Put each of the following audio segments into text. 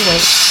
wait.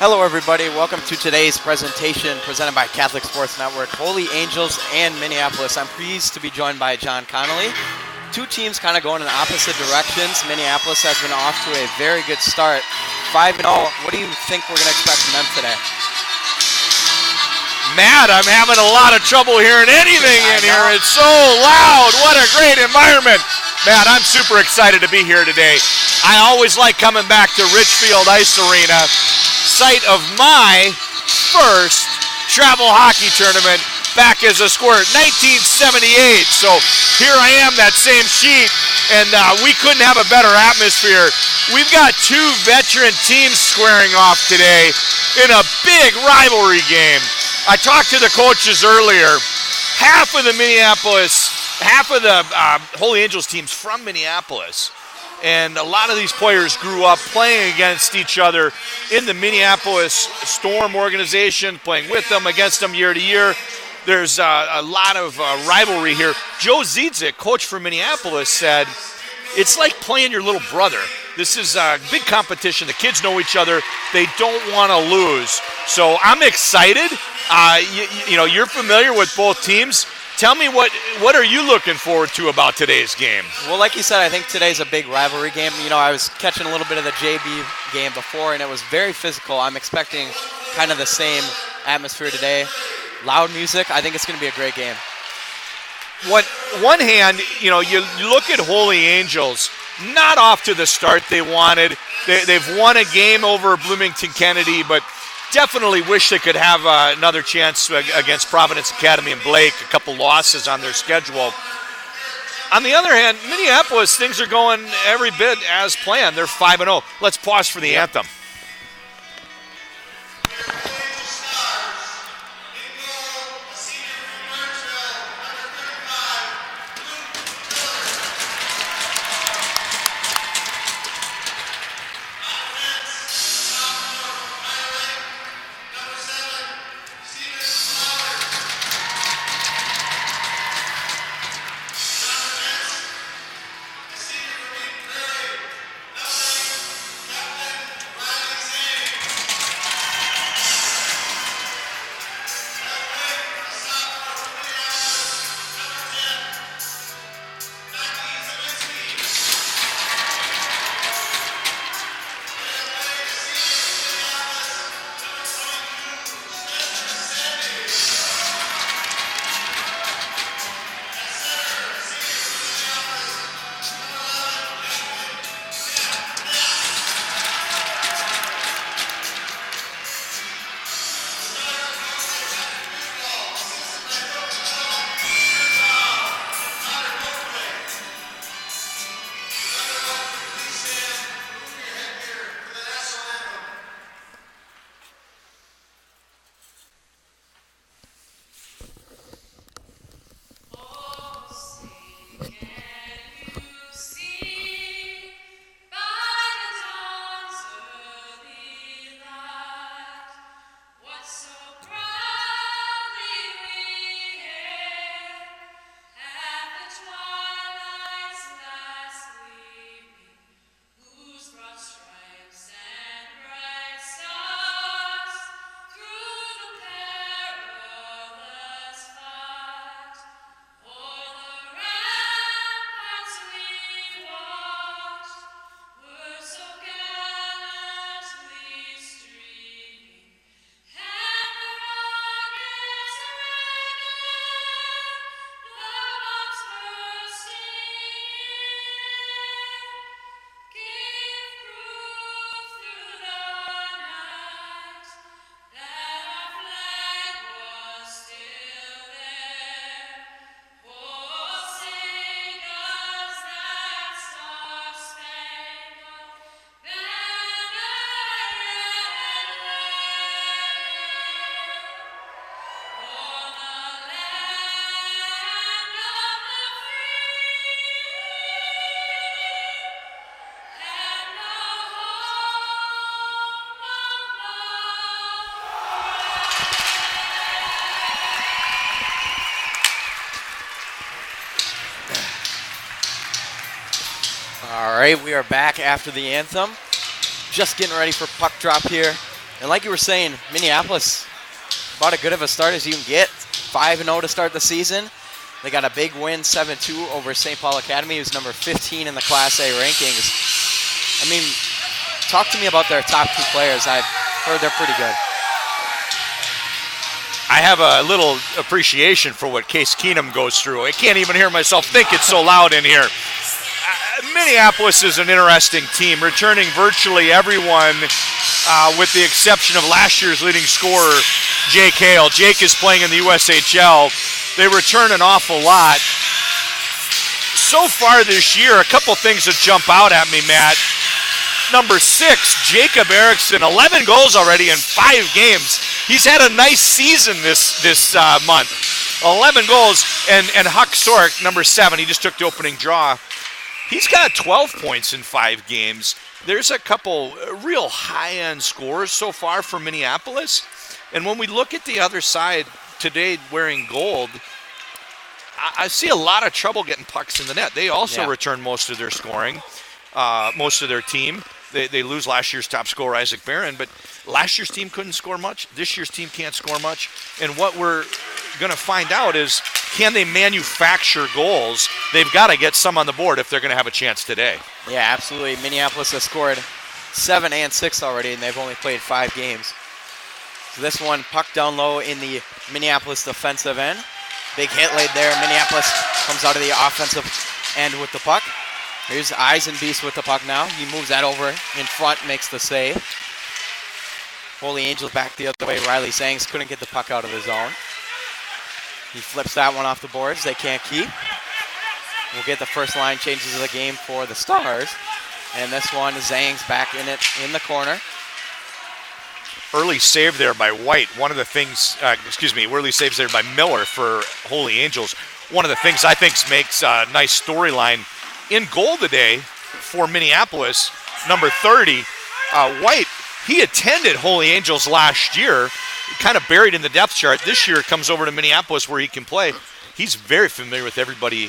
Hello, everybody. Welcome to today's presentation presented by Catholic Sports Network, Holy Angels and Minneapolis. I'm pleased to be joined by John Connolly. Two teams kind of going in opposite directions. Minneapolis has been off to a very good start, 5-0. What do you think we're going to expect from them today? Matt, I'm having a lot of trouble hearing anything in here. It's so loud. What a great environment. Matt, I'm super excited to be here today. I always like coming back to Richfield Ice Arena, site of my first travel hockey tournament back as a squirt, 1978. So here I am, that same sheet, and we couldn't have a better atmosphere. We've got two veteran teams squaring off today in a big rivalry game. I talked to the coaches earlier. Half of the Holy Angels teams from Minneapolis. And a lot of these players grew up playing against each other in the Minneapolis Storm organization, playing with them, against them year to year. There's a lot of rivalry here. Joe Ziedzik, coach for Minneapolis, said, it's like playing your little brother. This is a big competition. The kids know each other. They don't want to lose. So I'm excited. You're familiar with both teams. Tell me what are you looking forward to about today's game? Well, like you said, I think today's a big rivalry game. You know, I was catching a little bit of the JV game before, and it was very physical. I'm expecting kind of the same atmosphere today. Loud music. I think it's going to be a great game. One hand, you look at Holy Angels, not off to the start they wanted. They've won a game over Bloomington Kennedy, but definitely wish they could have another chance against Providence Academy and Blake, a couple losses on their schedule. On the other hand, Minneapolis, things are going every bit as planned. They're 5-0. Let's pause for the anthem. All right, we are back after the anthem. Just getting ready for puck drop here. And like you were saying, Minneapolis, about as good of a start as you can get. 5-0 to start the season. They got a big win, 7-2 over St. Paul Academy, who's number 15 in the Class A rankings. I mean, talk to me about their top 2 players. I've heard they're pretty good. I have a little appreciation for what Case Keenum goes through. I can't even hear myself think, it's so loud in here. Minneapolis is an interesting team, returning virtually everyone with the exception of last year's leading scorer, Jake Hale. Jake is playing in the USHL. They return an awful lot. So far this year, a couple things that jump out at me, Matt. Number 6, Jacob Erickson, 11 goals already in 5 games. He's had a nice season this month. 11 goals, and Huck Sork, number 7, he just took the opening draw. He's got 12 points in 5 games. There's a couple real high-end scores so far for Minneapolis. And when we look at the other side today wearing gold, I see a lot of trouble getting pucks in the net. They also return most of their scoring, most of their team. They lose last year's top scorer, Isaac Barron, but last year's team couldn't score much. This year's team can't score much. And what we're going to find out is, can they manufacture goals? They've got to get some on the board if they're going to have a chance today. Yeah, absolutely. Minneapolis has scored 7 and 6 already, and they've only played 5 games. So this one, puck down low in the Minneapolis defensive end. Big hit laid there. Minneapolis comes out of the offensive end with the puck. Here's Eisenbeast with the puck now. He moves that over in front, makes the save. Holy Angels back the other way. Riley Zangs couldn't get the puck out of the zone. He flips that one off the boards. They can't keep. We'll get the first line changes of the game for the Stars. And this one, Zangs back in it in the corner. Early save there by White. One of the things, early saves there by Miller for Holy Angels. One of the things I think makes a nice storyline. In goal today for Minneapolis, number 30, White, he attended Holy Angels last year, kind of buried in the depth chart. This year comes over to Minneapolis where he can play. He's very familiar with everybody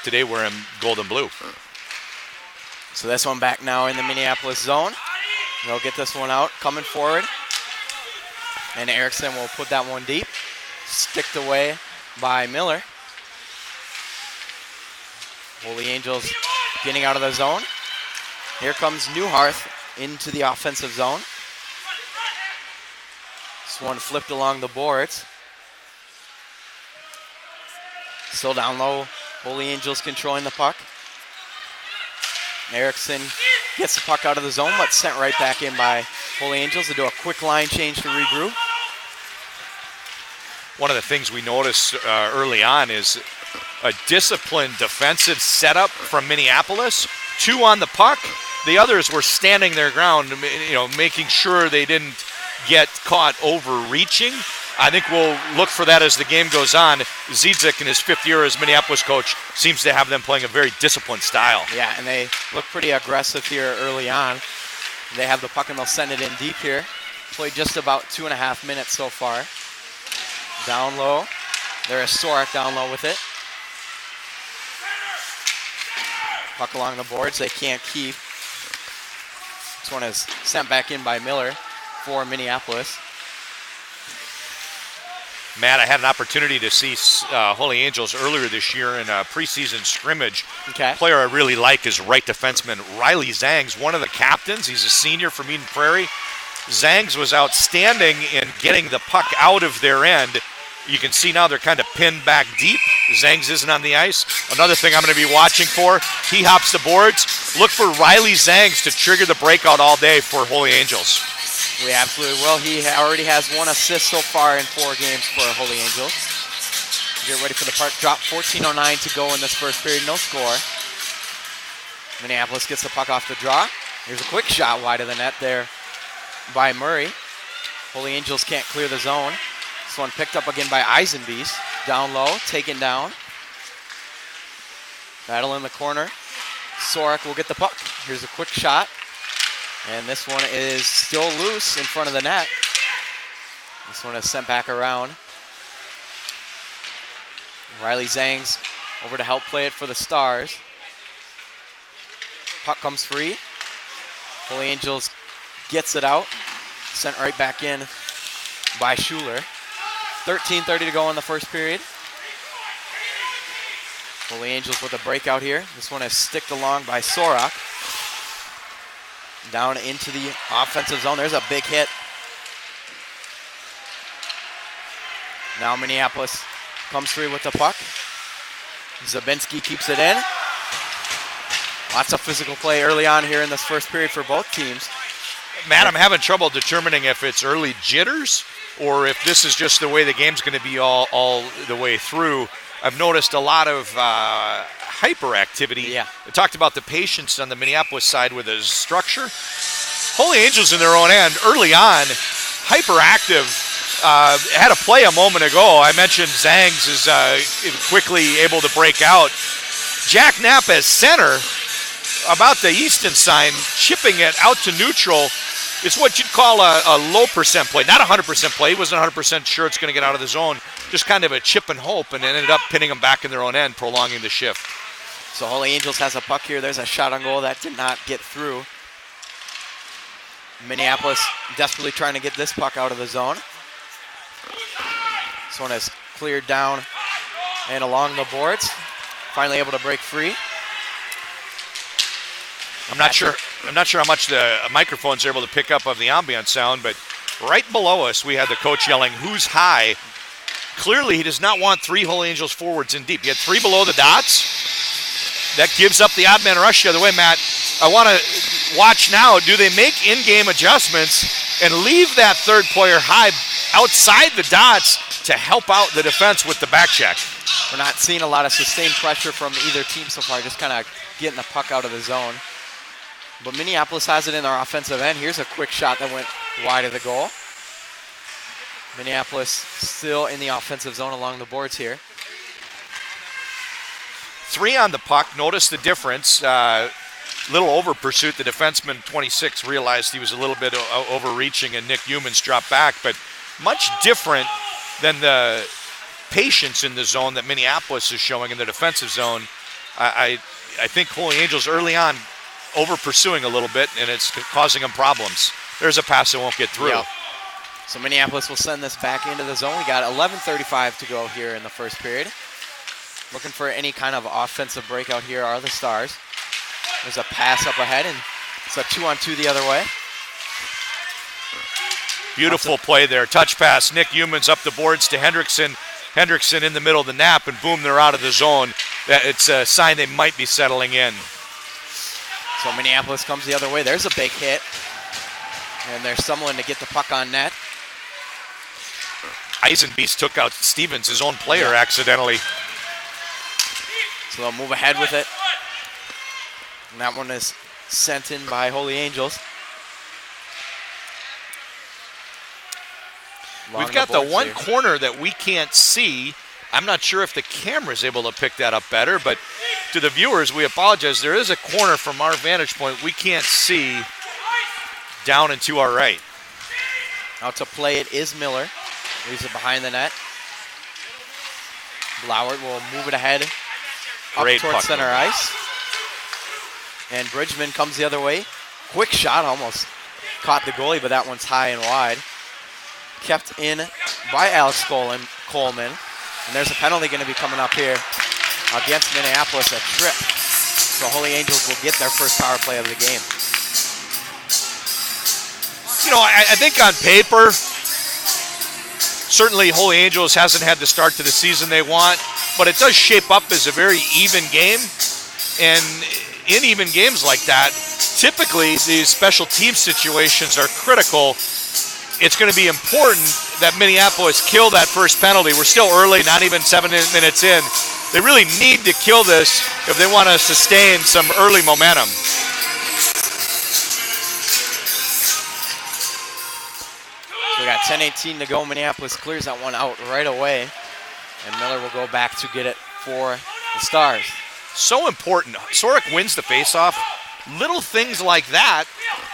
today wearing gold and blue. So this one back now in the Minneapolis zone. They'll get this one out, coming forward. And Erickson will put that one deep. Sticked away by Miller. Holy Angels getting out of the zone. Here comes Newharth into the offensive zone. This one flipped along the boards. Still down low. Holy Angels controlling the puck. Erickson gets the puck out of the zone, but sent right back in by Holy Angels to do a quick line change to regroup. One of the things we noticed early on is a disciplined defensive setup from Minneapolis. 2 on the puck. The others were standing their ground, making sure they didn't get caught overreaching. I think we'll look for that as the game goes on. Zidzik, in his 5th year as Minneapolis coach, seems to have them playing a very disciplined style. Yeah, and they look pretty aggressive here early on. They have the puck and they'll send it in deep here. Played just about 2.5 minutes so far. Down low. There is Sorek down low with it. Puck along the boards, they can't keep. This one is sent back in by Miller for Minneapolis. Matt, I had an opportunity to see Holy Angels earlier this year in a preseason scrimmage. Okay. Player I really like is right defenseman Riley Zangs, one of the captains. He's a senior from Eden Prairie. Zangs was outstanding in getting the puck out of their end. You can see now they're kind of pinned back deep. Zangs isn't on the ice. Another thing I'm going to be watching for, he hops the boards. Look for Riley Zangs to trigger the breakout all day for Holy Angels. We absolutely will. He already has 1 assist so far in 4 games for Holy Angels. Get ready for the puck drop. 14:09 to go in this first period. No score. Minneapolis gets the puck off the draw. Here's a quick shot wide of the net there by Murray. Holy Angels can't clear the zone. This one picked up again by Eisenbeast. Down low, taken down. Battle in the corner. Sorek will get the puck. Here's a quick shot. And this one is still loose in front of the net. This one is sent back around. Riley Zangs over to help play it for the Stars. Puck comes free. Holy Angels gets it out. Sent right back in by Schuler. 13:30 to go in the first period. Holy Angels with a breakout here. This one is sticked along by Sorak. Down into the offensive zone. There's a big hit. Now Minneapolis comes through with the puck. Zabinski keeps it in. Lots of physical play early on here in this first period for both teams. Matt, I'm having trouble determining if it's early jitters or if this is just the way the game's going to be all the way through. I've noticed a lot of hyperactivity. Yeah. I talked about the patience on the Minneapolis side with his structure. Holy Angels in their own end, early on, hyperactive. Had a play a moment ago. I mentioned Zangs is quickly able to break out. Jack Knapp as center, about the Easton sign, chipping it out to neutral. It's what you'd call a low percent play. Not 100% play. He wasn't 100% sure it's going to get out of the zone. Just kind of a chip and hope, and ended up pinning them back in their own end, prolonging the shift. So Holy Angels has a puck here. There's a shot on goal that did not get through. Minneapolis desperately trying to get this puck out of the zone. This one is cleared down and along the boards. Finally able to break free. I'm not sure how much the microphones are able to pick up of the ambient sound, but right below us we had the coach yelling, "Who's high?" Clearly he does not want 3 Holy Angels forwards in deep. He had 3 below the dots. That gives up the odd man rush the other way, Matt. I want to watch now. Do they make in-game adjustments and leave that third player high outside the dots to help out the defense with the back check? We're not seeing a lot of sustained pressure from either team so far, just kind of getting the puck out of the zone. But Minneapolis has it in their offensive end. Here's a quick shot that went wide of the goal. Minneapolis still in the offensive zone along the boards here. 3 on the puck. Notice the difference. Little over pursuit. The defenseman, 26, realized he was a little bit overreaching, and Nick Humans dropped back. But much different than the patience in the zone that Minneapolis is showing in the defensive zone. I think Holy Angels early on over pursuing a little bit, and it's causing them problems. There's a pass that won't get through. Yep. So Minneapolis will send this back into the zone. We got 11:35 to go here in the first period. Looking for any kind of offensive breakout here are the Stars. There's a pass up ahead, and it's a 2-on-2 the other way. Beautiful play there. Touch pass. Nick Humans up the boards to Hendrickson. Hendrickson in the middle of the nap, and boom, they're out of the zone. It's a sign they might be settling in. So Minneapolis comes the other way. There's a big hit. And they're stumbling to get the puck on net. Eisenbeast took out Stevens, his own player, accidentally. So they'll move ahead with it. And that one is sent in by Holy Angels. We've got the one corner that we can't see. I'm not sure if the camera's able to pick that up better, but to the viewers, we apologize. There is a corner from our vantage point we can't see down and to our right. Out to play it is Miller. Leaves it behind the net. Blauert will move it ahead up towards center ice. And Bridgman comes the other way. Quick shot, almost caught the goalie, but that one's high and wide. Kept in by Alex Coleman. And there's a penalty going to be coming up here against Minneapolis, a trip. So Holy Angels will get their first power play of the game. You know, I think on paper, certainly Holy Angels hasn't had the start to the season they want, but it does shape up as a very even game. And in even games like that, typically these special team situations are critical. It's going to be important that Minneapolis kill that first penalty. We're still early, not even 7 minutes in. They really need to kill this if they want to sustain some early momentum. So we got 10:18 to go. Minneapolis clears that one out right away. And Miller will go back to get it for the Stars. So important. Sorak wins the faceoff. Little things like that.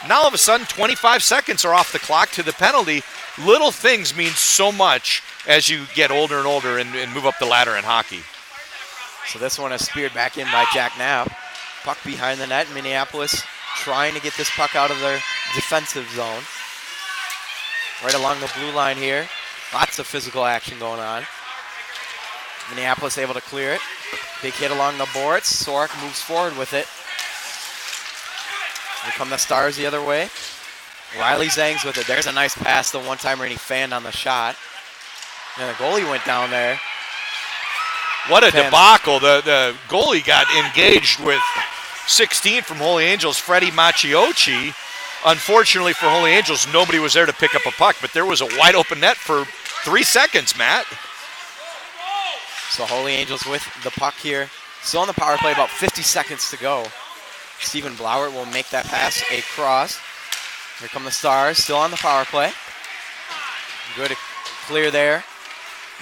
Now all of a sudden 25 seconds are off the clock to the penalty. Little things mean so much as you get older and older and move up the ladder in hockey. So this one is speared back in by Jack Knapp. Puck behind the net. Minneapolis trying to get this puck out of their defensive zone. right along the blue line here. Lots of physical action going on. Minneapolis able to clear it. Big hit along the boards. Sorek moves forward with it. Here come the Stars the other way. Riley Zangs with it. There's a nice pass, the one-timer, and he fanned on the shot. And the goalie went down there. What a debacle. The goalie got engaged with 16 from Holy Angels, Freddie Macchiocci. Unfortunately for Holy Angels, nobody was there to pick up a puck, but there was a wide open net for 3 seconds, Matt. So Holy Angels with the puck here. Still on the power play, about 50 seconds to go. Stephen Blauert will make that pass across. Here come the Stars, still on the power play. Good clear there.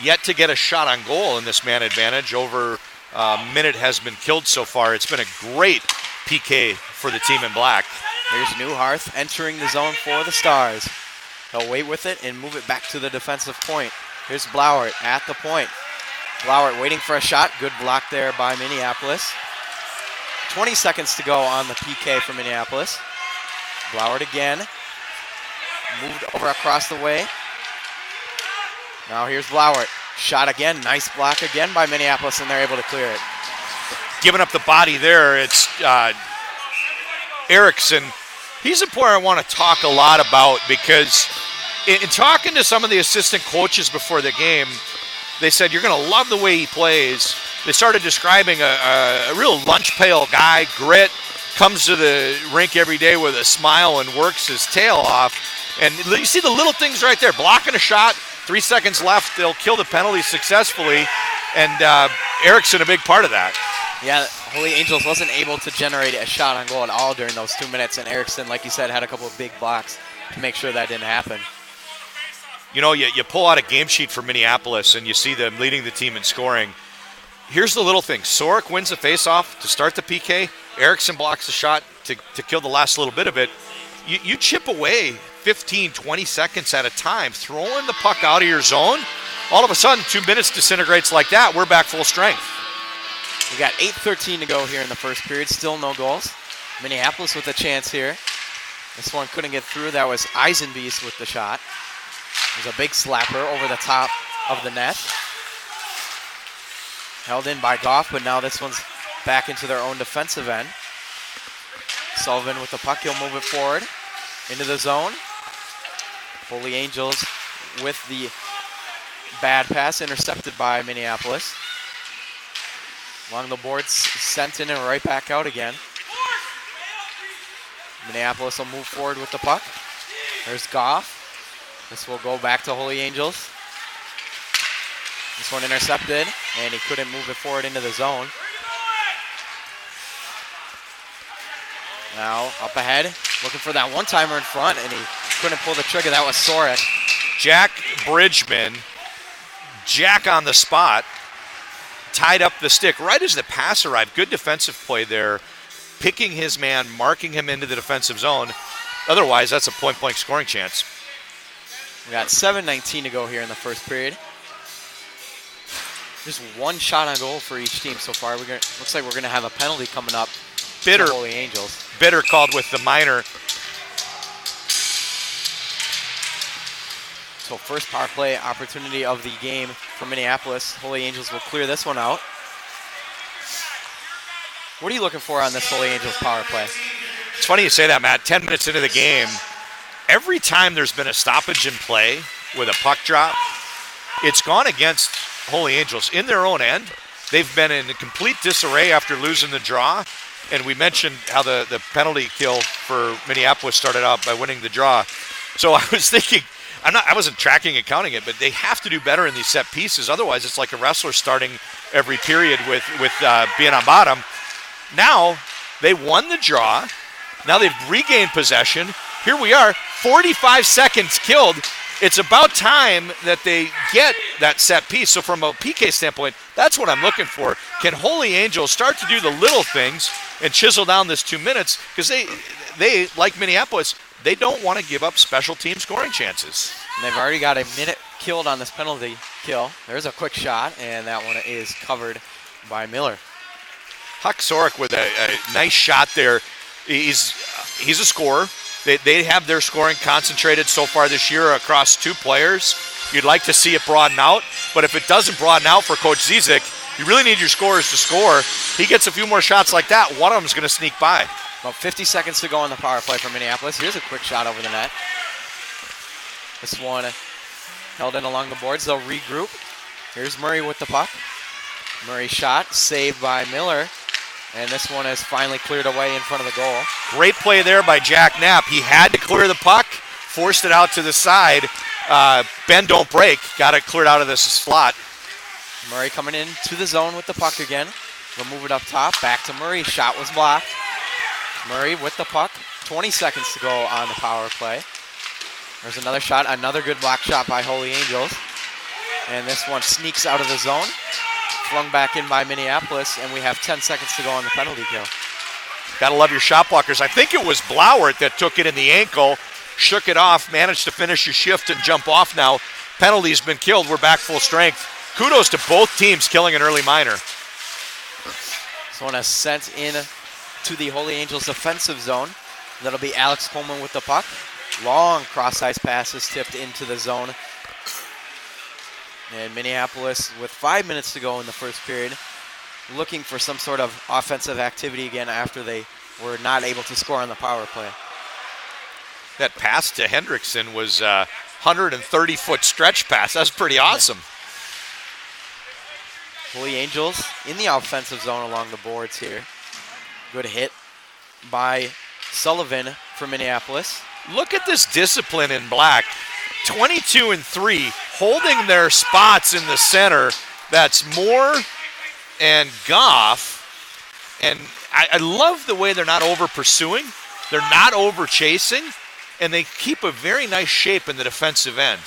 Yet to get a shot on goal in this man advantage. Over a minute has been killed so far. It's been a great PK for the team in black. Here's Newharth entering the zone for the Stars. He'll wait with it and move it back to the defensive point. Here's Blauert at the point. Blauert waiting for a shot. Good block there by Minneapolis. 20 seconds to go on the PK for Minneapolis. Blauert again. Moved over across the way. Now here's Blauert. Shot again. Nice block again by Minneapolis, and they're able to clear it. Giving up the body there, it's Erickson. He's a player I want to talk a lot about because in talking to some of the assistant coaches before the game, they said, you're going to love the way he plays. They started describing a real lunch pail guy, grit, comes to the rink every day with a smile and works his tail off. And you see the little things right there, blocking a shot, 3 seconds left, they'll kill the penalty successfully, and Erickson a big part of that. Yeah, Holy Angels wasn't able to generate a shot on goal at all during those 2 minutes, and Erickson, like you said, had a couple of big blocks to make sure that didn't happen. You know, you pull out a game sheet for Minneapolis, and you see them leading the team in scoring. Here's the little thing. Sorek wins the faceoff to start the PK. Erickson blocks the shot to kill the last little bit of it. You chip away 15, 20 seconds at a time, throwing the puck out of your zone. All of a sudden, 2 minutes disintegrates like that. We're back full strength. We got 8:13 to go here in the first period. Still no goals. Minneapolis with a chance here. This one couldn't get through. That was Eisenbeest with the shot. There's a big slapper over the top of the net. Held in by Goff, but now this one's back into their own defensive end. Sullivan with the puck. He'll move it forward into the zone. Holy Angels with the bad pass, intercepted by Minneapolis. Along the boards, sent in and right back out again. Minneapolis will move forward with the puck. There's Goff. This will go back to Holy Angels. This one intercepted, and he couldn't move it forward into the zone. Now up ahead, looking for that one-timer in front, and he couldn't pull the trigger. That was Sorek. Jack Bridgman, Jack on the spot, tied up the stick right as the pass arrived. Good defensive play there, picking his man, marking him into the defensive zone. Otherwise, that's a point-blank scoring chance. We got 7:19 to go here in the first period. Just one shot on goal for each team so far. Looks like we're going to have a penalty coming up. Bitter, Holy Angels. Bitter called with the minor. So first power play opportunity of the game for Minneapolis. Holy Angels will clear this one out. What are you looking for on this Holy Angels power play? It's funny you say that, Matt. 10 minutes into the game, every time there's been a stoppage in play with a puck drop, it's gone against Holy Angels. In their own end, they've been in complete disarray after losing the draw. And we mentioned how the penalty kill for Minneapolis started out by winning the draw. So I was thinking, I wasn't tracking and counting it, but they have to do better in these set pieces. Otherwise, it's like a wrestler starting every period with being on bottom. Now, they won the draw. Now they've regained possession. Here we are, 45 seconds killed. It's about time that they get that set piece. So from a PK standpoint, that's what I'm looking for. Can Holy Angels start to do the little things and chisel down this 2 minutes? Because they, like Minneapolis, they don't want to give up special team scoring chances. And they've already got a minute killed on this penalty kill. There's a quick shot, and that one is covered by Miller. Huck Sorek with a nice shot there. He's a scorer. They have their scoring concentrated so far this year across 2 players. You'd like to see it broaden out, but if it doesn't broaden out for Coach Zizik, you really need your scorers to score. He gets a few more shots like that, one of them's going to sneak by. About 50 seconds to go on the power play for Minneapolis. Here's a quick shot over the net. This one held in along the boards. They'll regroup. Here's Murray with the puck. Murray shot, saved by Miller. And this one is finally cleared away in front of the goal. Great play there by Jack Knapp. He had to clear the puck, forced it out to the side. Bend don't break. Got it cleared out of this slot. Murray coming in to the zone with the puck again. They'll move it up top. Back to Murray. Shot was blocked. Murray with the puck. 20 seconds to go on the power play. There's another shot. Another good block shot by Holy Angels. And this one sneaks out of the zone. Flung back in by Minneapolis, and we have 10 seconds to go on the penalty kill. Gotta love your shot blockers. I think it was Blauert that took it in the ankle, shook it off, managed to finish your shift and jump off now. Penalty's been killed. We're back full strength. Kudos to both teams killing an early minor. This one is sent in to the Holy Angels defensive zone. That'll be Alex Coleman with the puck. Long cross-ice passes tipped into the zone. And Minneapolis, with 5 minutes to go in the first period, looking for some sort of offensive activity again after they were not able to score on the power play. That pass to Hendrickson was a 130-foot stretch pass. That's pretty awesome. Holy Angels in the offensive zone along the boards here. Good hit by Sullivan for Minneapolis. Look at this discipline in black. 22-3, holding their spots in the center. That's Moore and Goff. And I love the way they're not over pursuing. They're not over chasing. And they keep a very nice shape in the defensive end.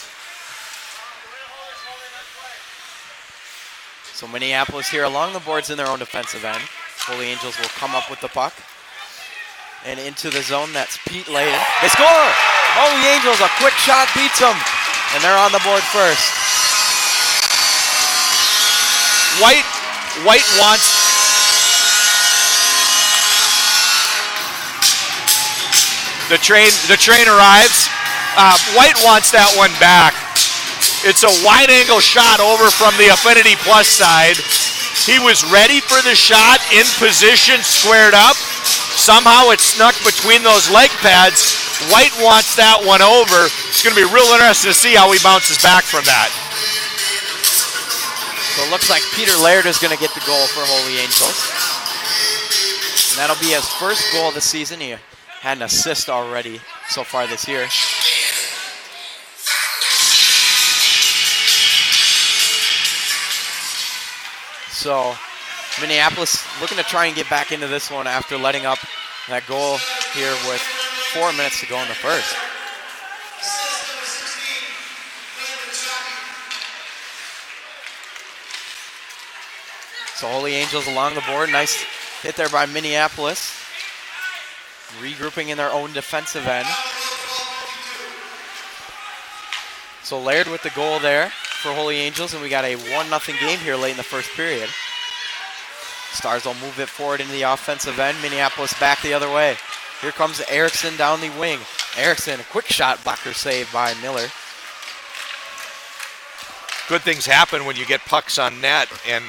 So Minneapolis here along the boards in their own defensive end. Holy Angels will come up with the puck. And into the zone, that's Pete Layden. They score! Holy Angels, a quick shot beats them. And they're on the board first. White wants... The train arrives. White wants that one back. It's a wide angle shot over from the Affinity Plus side. He was ready for the shot, in position, squared up. Somehow it snuck between those leg pads. White wants that one over. It's going to be real interesting to see how he bounces back from that. So it looks like Peter Laird is going to get the goal for Holy Angels. And that'll be his first goal of the season. He had an assist already so far this year. So Minneapolis looking to try and get back into this one after letting up that goal here with 4 minutes to go in the first. So Holy Angels along the board. Nice hit there by Minneapolis. Regrouping in their own defensive end. So Laird with the goal there for Holy Angels, and we got a 1-0 game here late in the first period. Stars will move it forward into the offensive end. Minneapolis back the other way. Here comes Erickson down the wing. Erickson, a quick shot blocker save by Miller. Good things happen when you get pucks on net, and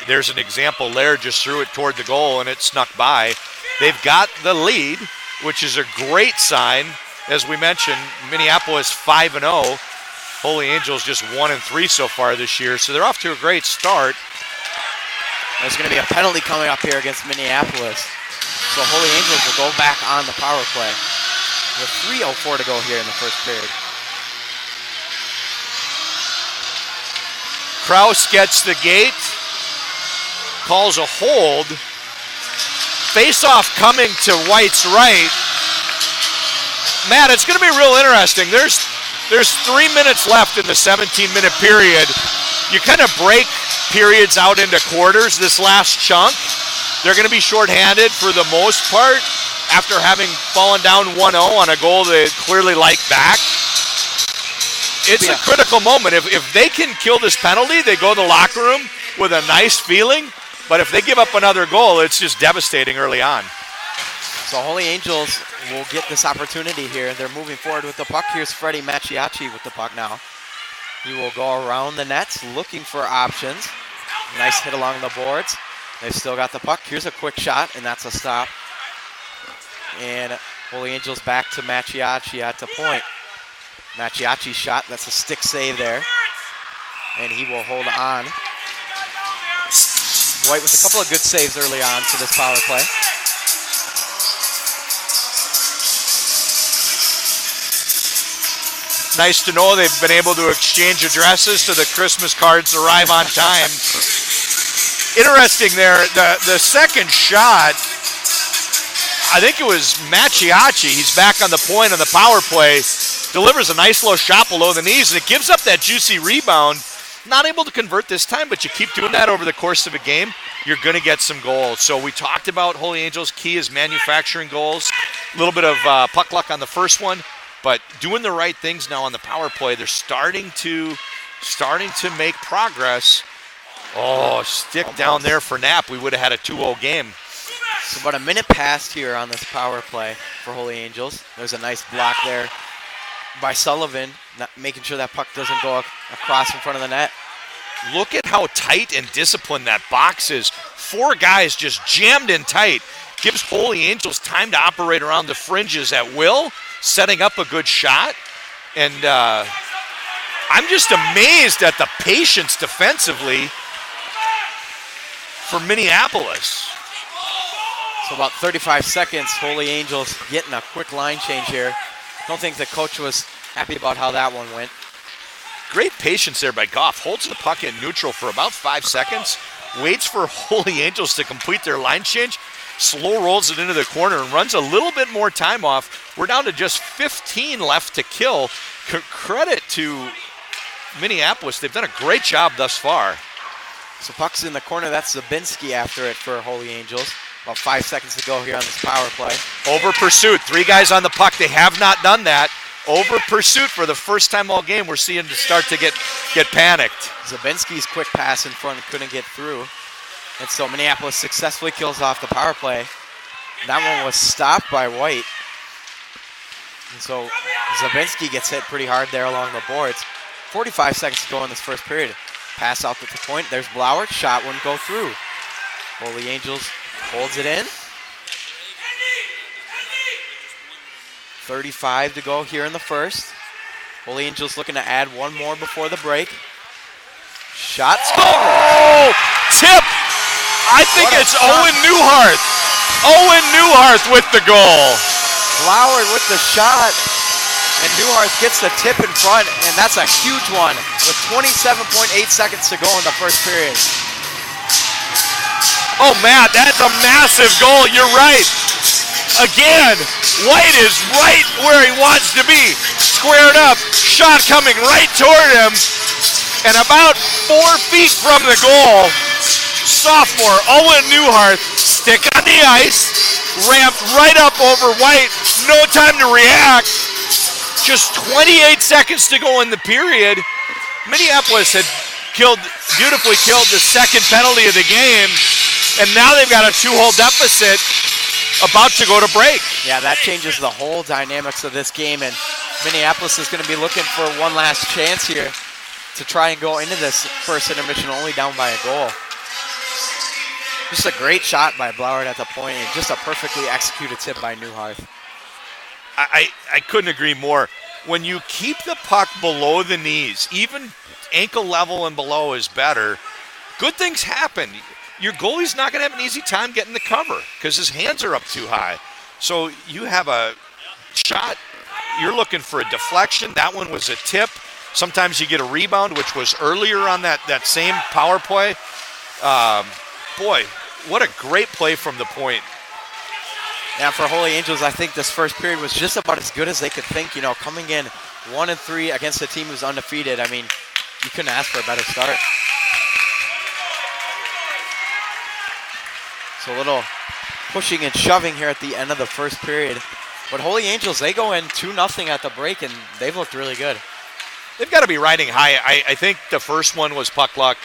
there's an example. Laird just threw it toward the goal, and it snuck by. They've got the lead, which is a great sign. As we mentioned, Minneapolis 5-0. Holy Angels just 1-3 so far this year, so they're off to a great start. There's going to be a penalty coming up here against Minneapolis. So Holy Angels will go back on the power play with 3:04 to go here in the first period. Kraus gets the gate, calls a hold. Face-off coming to White's right. Matt, it's going to be real interesting. There's 3 minutes left in the 17-minute period. You kind of break periods out into quarters this last chunk. They're going to be shorthanded for the most part after having fallen down 1-0 on a goal they clearly like back. It's a critical moment. If they can kill this penalty, they go to the locker room with a nice feeling. But if they give up another goal, it's just devastating early on. So Holy Angels will get this opportunity here. They're moving forward with the puck. Here's Freddie Macchiacci with the puck now. He will go around the nets looking for options. Nice hit along the boards. They've still got the puck. Here's a quick shot, and that's a stop. And Holy Angels back to Macchiacci at the point. Macchiacci's shot, that's a stick save there. And he will hold on. White with a couple of good saves early on for this power play. Nice to know they've been able to exchange addresses so the Christmas cards arrive on time. Interesting there, the second shot, I think it was Macchiacci. He's back on the point on the power play, delivers a nice low shot below the knees, and it gives up that juicy rebound. Not able to convert this time, but you keep doing that over the course of a game, you're going to get some goals. So we talked about Holy Angels' key is manufacturing goals. A little bit of puck luck on the first one, but doing the right things now on the power play. They're starting to make progress. Oh, stick down there for Knapp. We would have had a 2-0 game. So about a minute passed here on this power play for Holy Angels. There's a nice block there by Sullivan, making sure that puck doesn't go across in front of the net. Look at how tight and disciplined that box is. 4 guys just jammed in tight. Gives Holy Angels time to operate around the fringes at will, setting up a good shot. And I'm just amazed at the patience defensively for Minneapolis. So about 35 seconds, Holy Angels getting a quick line change here. Don't think the coach was happy about how that one went. Great patience there by Goff. Holds the puck in neutral for about 5 seconds. Waits for Holy Angels to complete their line change. Slow rolls it into the corner and runs a little bit more time off. We're down to just 15 left to kill. Credit to Minneapolis. They've done a great job thus far. So puck's in the corner. That's Zabinski after it for Holy Angels. About 5 seconds to go here on this power play. Over pursuit. 3 guys on the puck. They have not done that. Over pursuit for the first time all game. We're seeing to start to get panicked. Zabinski's quick pass in front couldn't get through. And so Minneapolis successfully kills off the power play. That one was stopped by White. And so Zabinski gets hit pretty hard there along the boards. 45 seconds to go in this first period. Pass out at the point. There's Blauer. Shot wouldn't go through. Holy Angels holds it in. 35 to go here in the first. Holy Angels looking to add one more before the break. Shot score! Oh! Tip! I think it's Owen Newhart. Owen Newhart with the goal. Blauer with the shot. And Newhart gets the tip in front, and that's a huge one with 27.8 seconds to go in the first period. Oh, Matt, that's a massive goal. You're right. Again, White is right where he wants to be. Squared up, shot coming right toward him. And about 4 feet from the goal, sophomore Owen Newhart, stick on the ice, ramped right up over White. No time to react. Just 28 seconds to go in the period. Minneapolis had beautifully killed the second penalty of the game. And now they've got a 2-goal deficit about to go to break. Yeah, that changes the whole dynamics of this game, and Minneapolis is going to be looking for one last chance here to try and go into this first intermission only down by a goal. Just a great shot by Blauer at the point, and just a perfectly executed tip by Newhart. I couldn't agree more. When you keep the puck below the knees, even ankle level and below is better, good things happen. Your goalie's not going to have an easy time getting the cover because his hands are up too high. So you have a shot, you're looking for a deflection. That one was a tip. Sometimes you get a rebound, which was earlier on that same power play. Boy, what a great play from the point. Yeah, for Holy Angels, I think this first period was just about as good as they could think. You know, coming in 1-3 against a team who's undefeated. I mean, you couldn't ask for a better start. So a little pushing and shoving here at the end of the first period. But Holy Angels, they go in 2-0 at the break, and they've looked really good. They've got to be riding high. I think the first one was puck luck.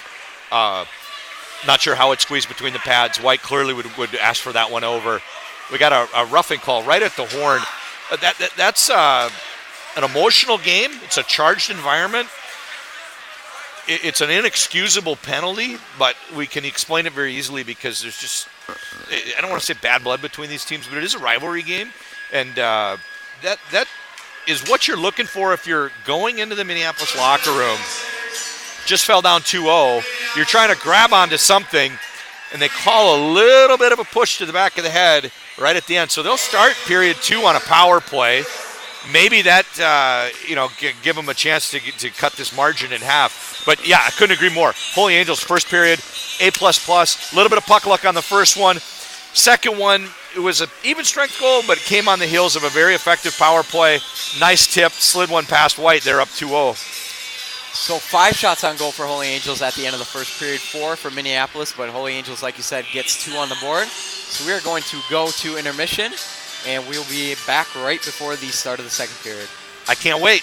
Not sure how it squeezed between the pads. White clearly would ask for that one over. We got a roughing call right at the horn. That's an emotional game. It's a charged environment. It's an inexcusable penalty, but we can explain it very easily because there's just, I don't want to say bad blood between these teams, but it is a rivalry game. And that is what you're looking for if you're going into the Minneapolis locker room. Just fell down 2-0. You're trying to grab onto something, and they call a little bit of a push to the back of the head right at the end. So they'll start period 2 on a power play. Maybe that, give them a chance to cut this margin in half. But, yeah, I couldn't agree more. Holy Angels, first period, A++. A little bit of puck luck on the first one. Second one, it was an even strength goal, but it came on the heels of a very effective power play. Nice tip, slid one past White. They're up 2-0. So 5 shots on goal for Holy Angels at the end of the first period, 4 for Minneapolis, but Holy Angels, like you said, gets 2 on the board. So we are going to go to intermission, and we'll be back right before the start of the second period. I can't wait.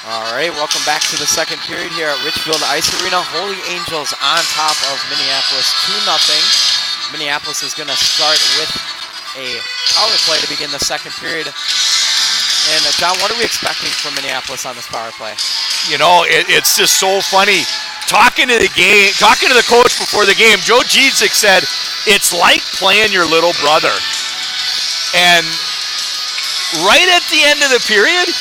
All right, welcome back to the second period here at Richfield Ice Arena. Holy Angels on top of Minneapolis 2-0. Minneapolis is going to start with a power play to begin the second period. And John, what are we expecting from Minneapolis on this power play? You know, it's just so funny. Talking to the coach before the game, Joe Jezik said, it's like playing your little brother. And right at the end of the period,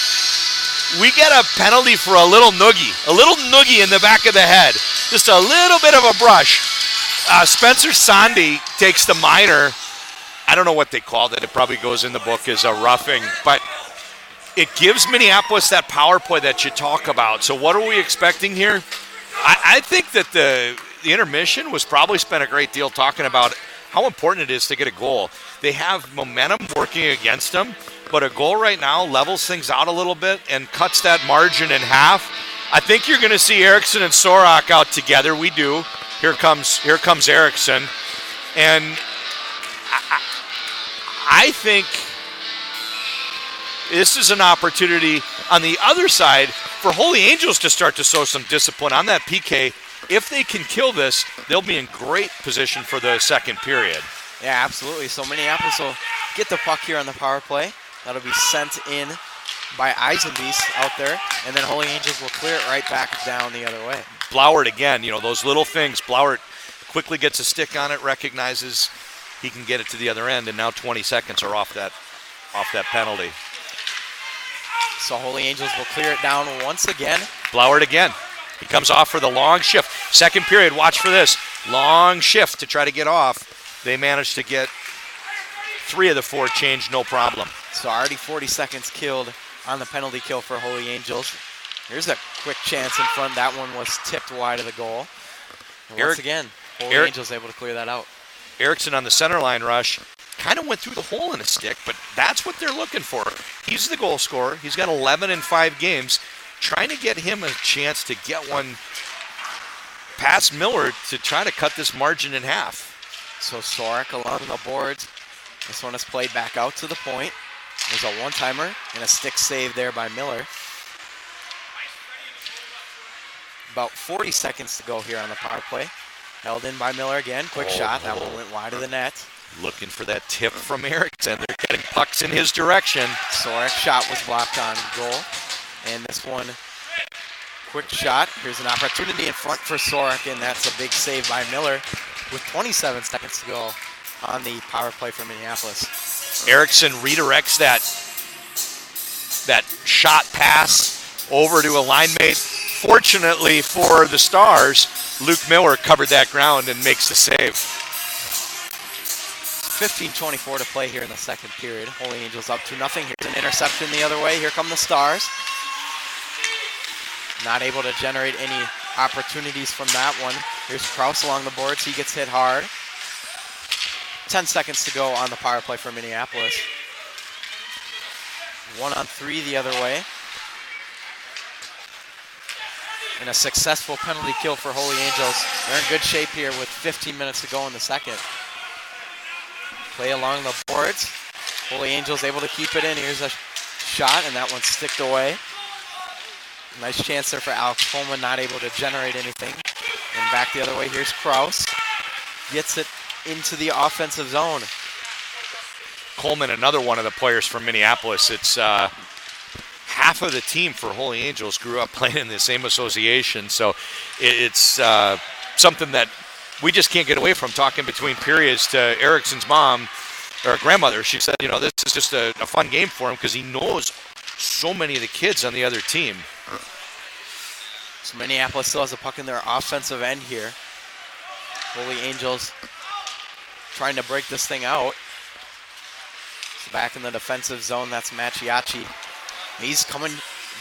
we get a penalty for a little noogie in the back of the head. Just a little bit of a brush. Spencer Sandy takes the minor. I don't know what they called it. It probably goes in the book as a roughing. But it gives Minneapolis that power play that you talk about. So what are we expecting here? I think that the intermission was probably spent a great deal talking about how important it is to get a goal. They have momentum working against them, but a goal right now levels things out a little bit and cuts that margin in half. I think you're going to see Erickson and Sorak out together. We do. Here comes Erickson. And I think this is an opportunity on the other side for Holy Angels to start to show some discipline on that PK. If they can kill this, they'll be in great position for the second period. Yeah, absolutely. So Minneapolis will get the puck here on the power play. That'll be sent in by Eisenbeast out there, and then Holy Angels will clear it right back down the other way. Blauert again, those little things. Blauert quickly gets a stick on it, recognizes he can get it to the other end, and now 20 seconds are off that penalty. So Holy Angels will clear it down once again. Blauert again. He comes off for the long shift. Second period, watch for this. Long shift to try to get off. They managed to get 3 of the 4 changed, no problem. So already 40 seconds killed on the penalty kill for Holy Angels. Here's a quick chance in front. That one was tipped wide of the goal. And once again, Holy Angels able to clear that out. Erickson on the center line rush. Kind of went through the hole in a stick, but that's what they're looking for. He's the goal scorer. He's got 11 in 5 games. Trying to get him a chance to get one past Miller to try to cut this margin in half. So Sorak along the boards. This one is played back out to the point. There's a one-timer and a stick save there by Miller. About 40 seconds to go here on the power play. Held in by Miller again. Quick shot. That one went wide of the net. Looking for that tip from Erickson. They're getting pucks in his direction. Sorak's shot was blocked on goal. And this one, quick shot. Here's an opportunity in front for Sorak, and that's a big save by Miller with 27 seconds to go on the power play for Minneapolis. Erickson redirects that shot pass over to a line mate. Fortunately for the Stars, Luke Miller covered that ground and makes the save. 15:24 to play here in the second period. Holy Angels up 2-0. Here's an interception the other way. Here come the Stars. Not able to generate any opportunities from that one. Here's Krause along the boards. He gets hit hard. 10 seconds to go on the power play for Minneapolis. 1-on-3 the other way. And a successful penalty kill for Holy Angels. They're in good shape here with 15 minutes to go in the second. Play along the boards. Holy Angels able to keep it in. Here's a shot, and that one's sticked away. Nice chance there for Alex Coleman, not able to generate anything. And back the other way, here's Krause. Gets it into the offensive zone. Coleman, another one of the players from Minneapolis. It's half of the team for Holy Angels grew up playing in the same association. So it's something that we just can't get away from. Talking between periods to Erickson's mom, or grandmother, she said, this is just a fun game for him because he knows so many of the kids on the other team. So Minneapolis still has a puck in their offensive end here. Holy Angels trying to break this thing out. So back in the defensive zone, that's Macchiacci. He's coming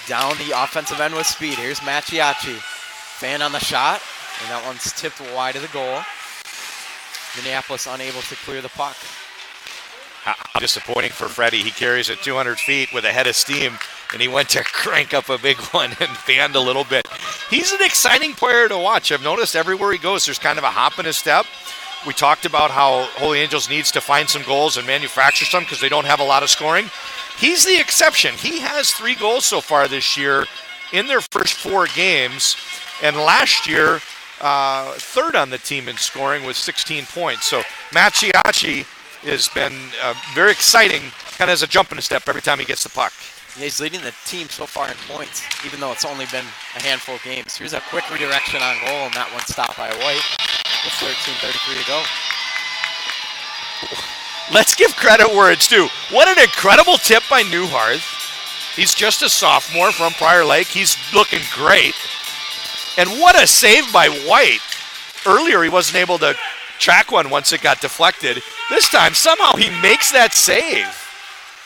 down the offensive end with speed. Here's Macchiacci. Fan on the shot, and that one's tipped wide of the goal. Minneapolis unable to clear the puck. How disappointing for Freddie. He carries it 200 feet with a head of steam, and he went to crank up a big one and fanned a little bit. He's an exciting player to watch. I've noticed everywhere he goes, there's kind of a hop in his step. We talked about how Holy Angels needs to find some goals and manufacture some because they don't have a lot of scoring. He's the exception. He has 3 goals so far this year in their first 4 games, and last year, third on the team in scoring with 16 points. So Machiachi has been very exciting, kind of as a jumping step every time he gets the puck. Yeah, he's leading the team so far in points, even though it's only been a handful of games. Here's a quick redirection on goal, and that one stopped by White with 13:33 to go. Let's give credit where it's due. What an incredible tip by Newhart. He's just a sophomore from Prior Lake. He's looking great. And what a save by White. Earlier, he wasn't able to track one once it got deflected. This time, somehow he makes that save.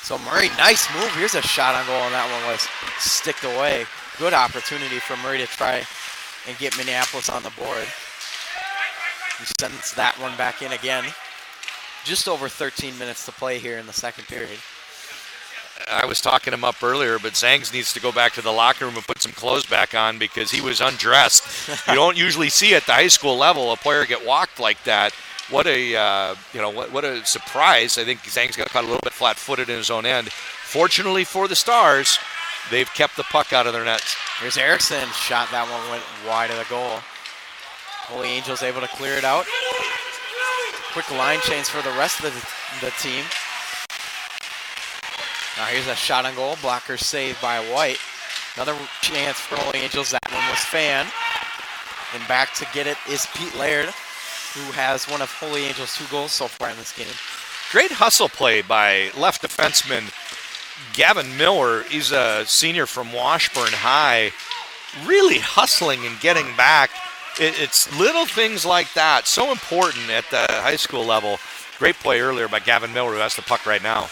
So Murray, nice move. Here's a shot on goal, and that one was sticked away. Good opportunity for Murray to try and get Minneapolis on the board. He sends that one back in again. Just over 13 minutes to play here in the second period. I was talking him up earlier, but Zangs needs to go back to the locker room and put some clothes back on because he was undressed. You don't usually see at the high school level a player get walked like that. What a what a surprise! I think Zangs got caught a little bit flat-footed in his own end. Fortunately for the Stars, they've kept the puck out of their nets. Here's Erickson. Shot, that one went wide of the goal. Holy Angels able to clear it out. Quick line change for the rest of the team. Now here's a shot on goal. Blocker saved by White. Another chance for Holy Angels. That one was Fan. And back to get it is Pete Laird, who has one of Holy Angels' 2 goals so far in this game. Great hustle play by left defenseman Gavin Miller. He's a senior from Washburn High. Really hustling and getting back. It's little things like that, so important at the high school level. Great play earlier by Gavin Miller, who has the puck right now.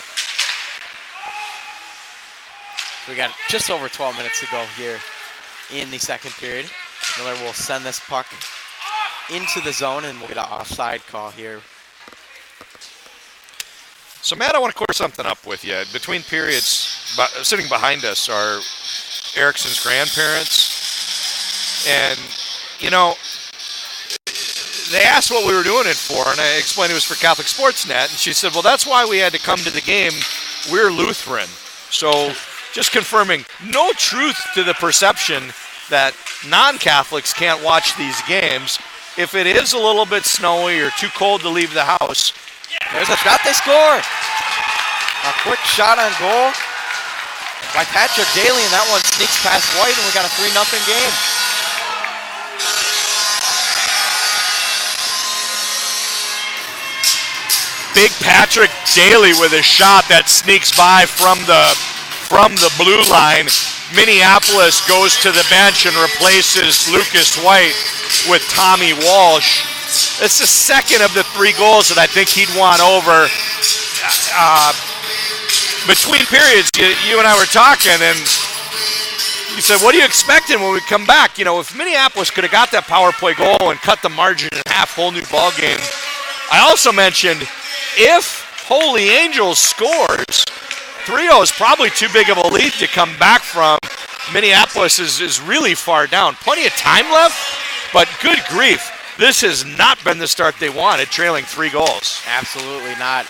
We got just over 12 minutes to go here in the second period. Miller will send this puck into the zone, and we'll get an offside call here. So, Matt, I want to clear something up with you. Between periods, sitting behind us are Erickson's grandparents, and they asked what we were doing it for, and I explained it was for Catholic Sportsnet, and she said, well, that's why we had to come to the game. We're Lutheran. So just confirming, no truth to the perception that non-Catholics can't watch these games. If it is a little bit snowy or too cold to leave the house. There's a shot, they score. A quick shot on goal by Patrick Daly, and that one sneaks past White, and we got a 3-0 game. Big Patrick Daly with a shot that sneaks by from the blue line. Minneapolis goes to the bench and replaces Lucas White with Tommy Walsh. It's the second of the 3 goals that I think he'd want over. Between periods, you and I were talking, and you said, what are you expecting when we come back? If Minneapolis could have got that power play goal and cut the margin in half, whole new ball game. I also mentioned, if Holy Angels scores, 3-0 is probably too big of a lead to come back from. Minneapolis is really far down. Plenty of time left, but good grief. This has not been the start they wanted, trailing 3 goals. Absolutely not.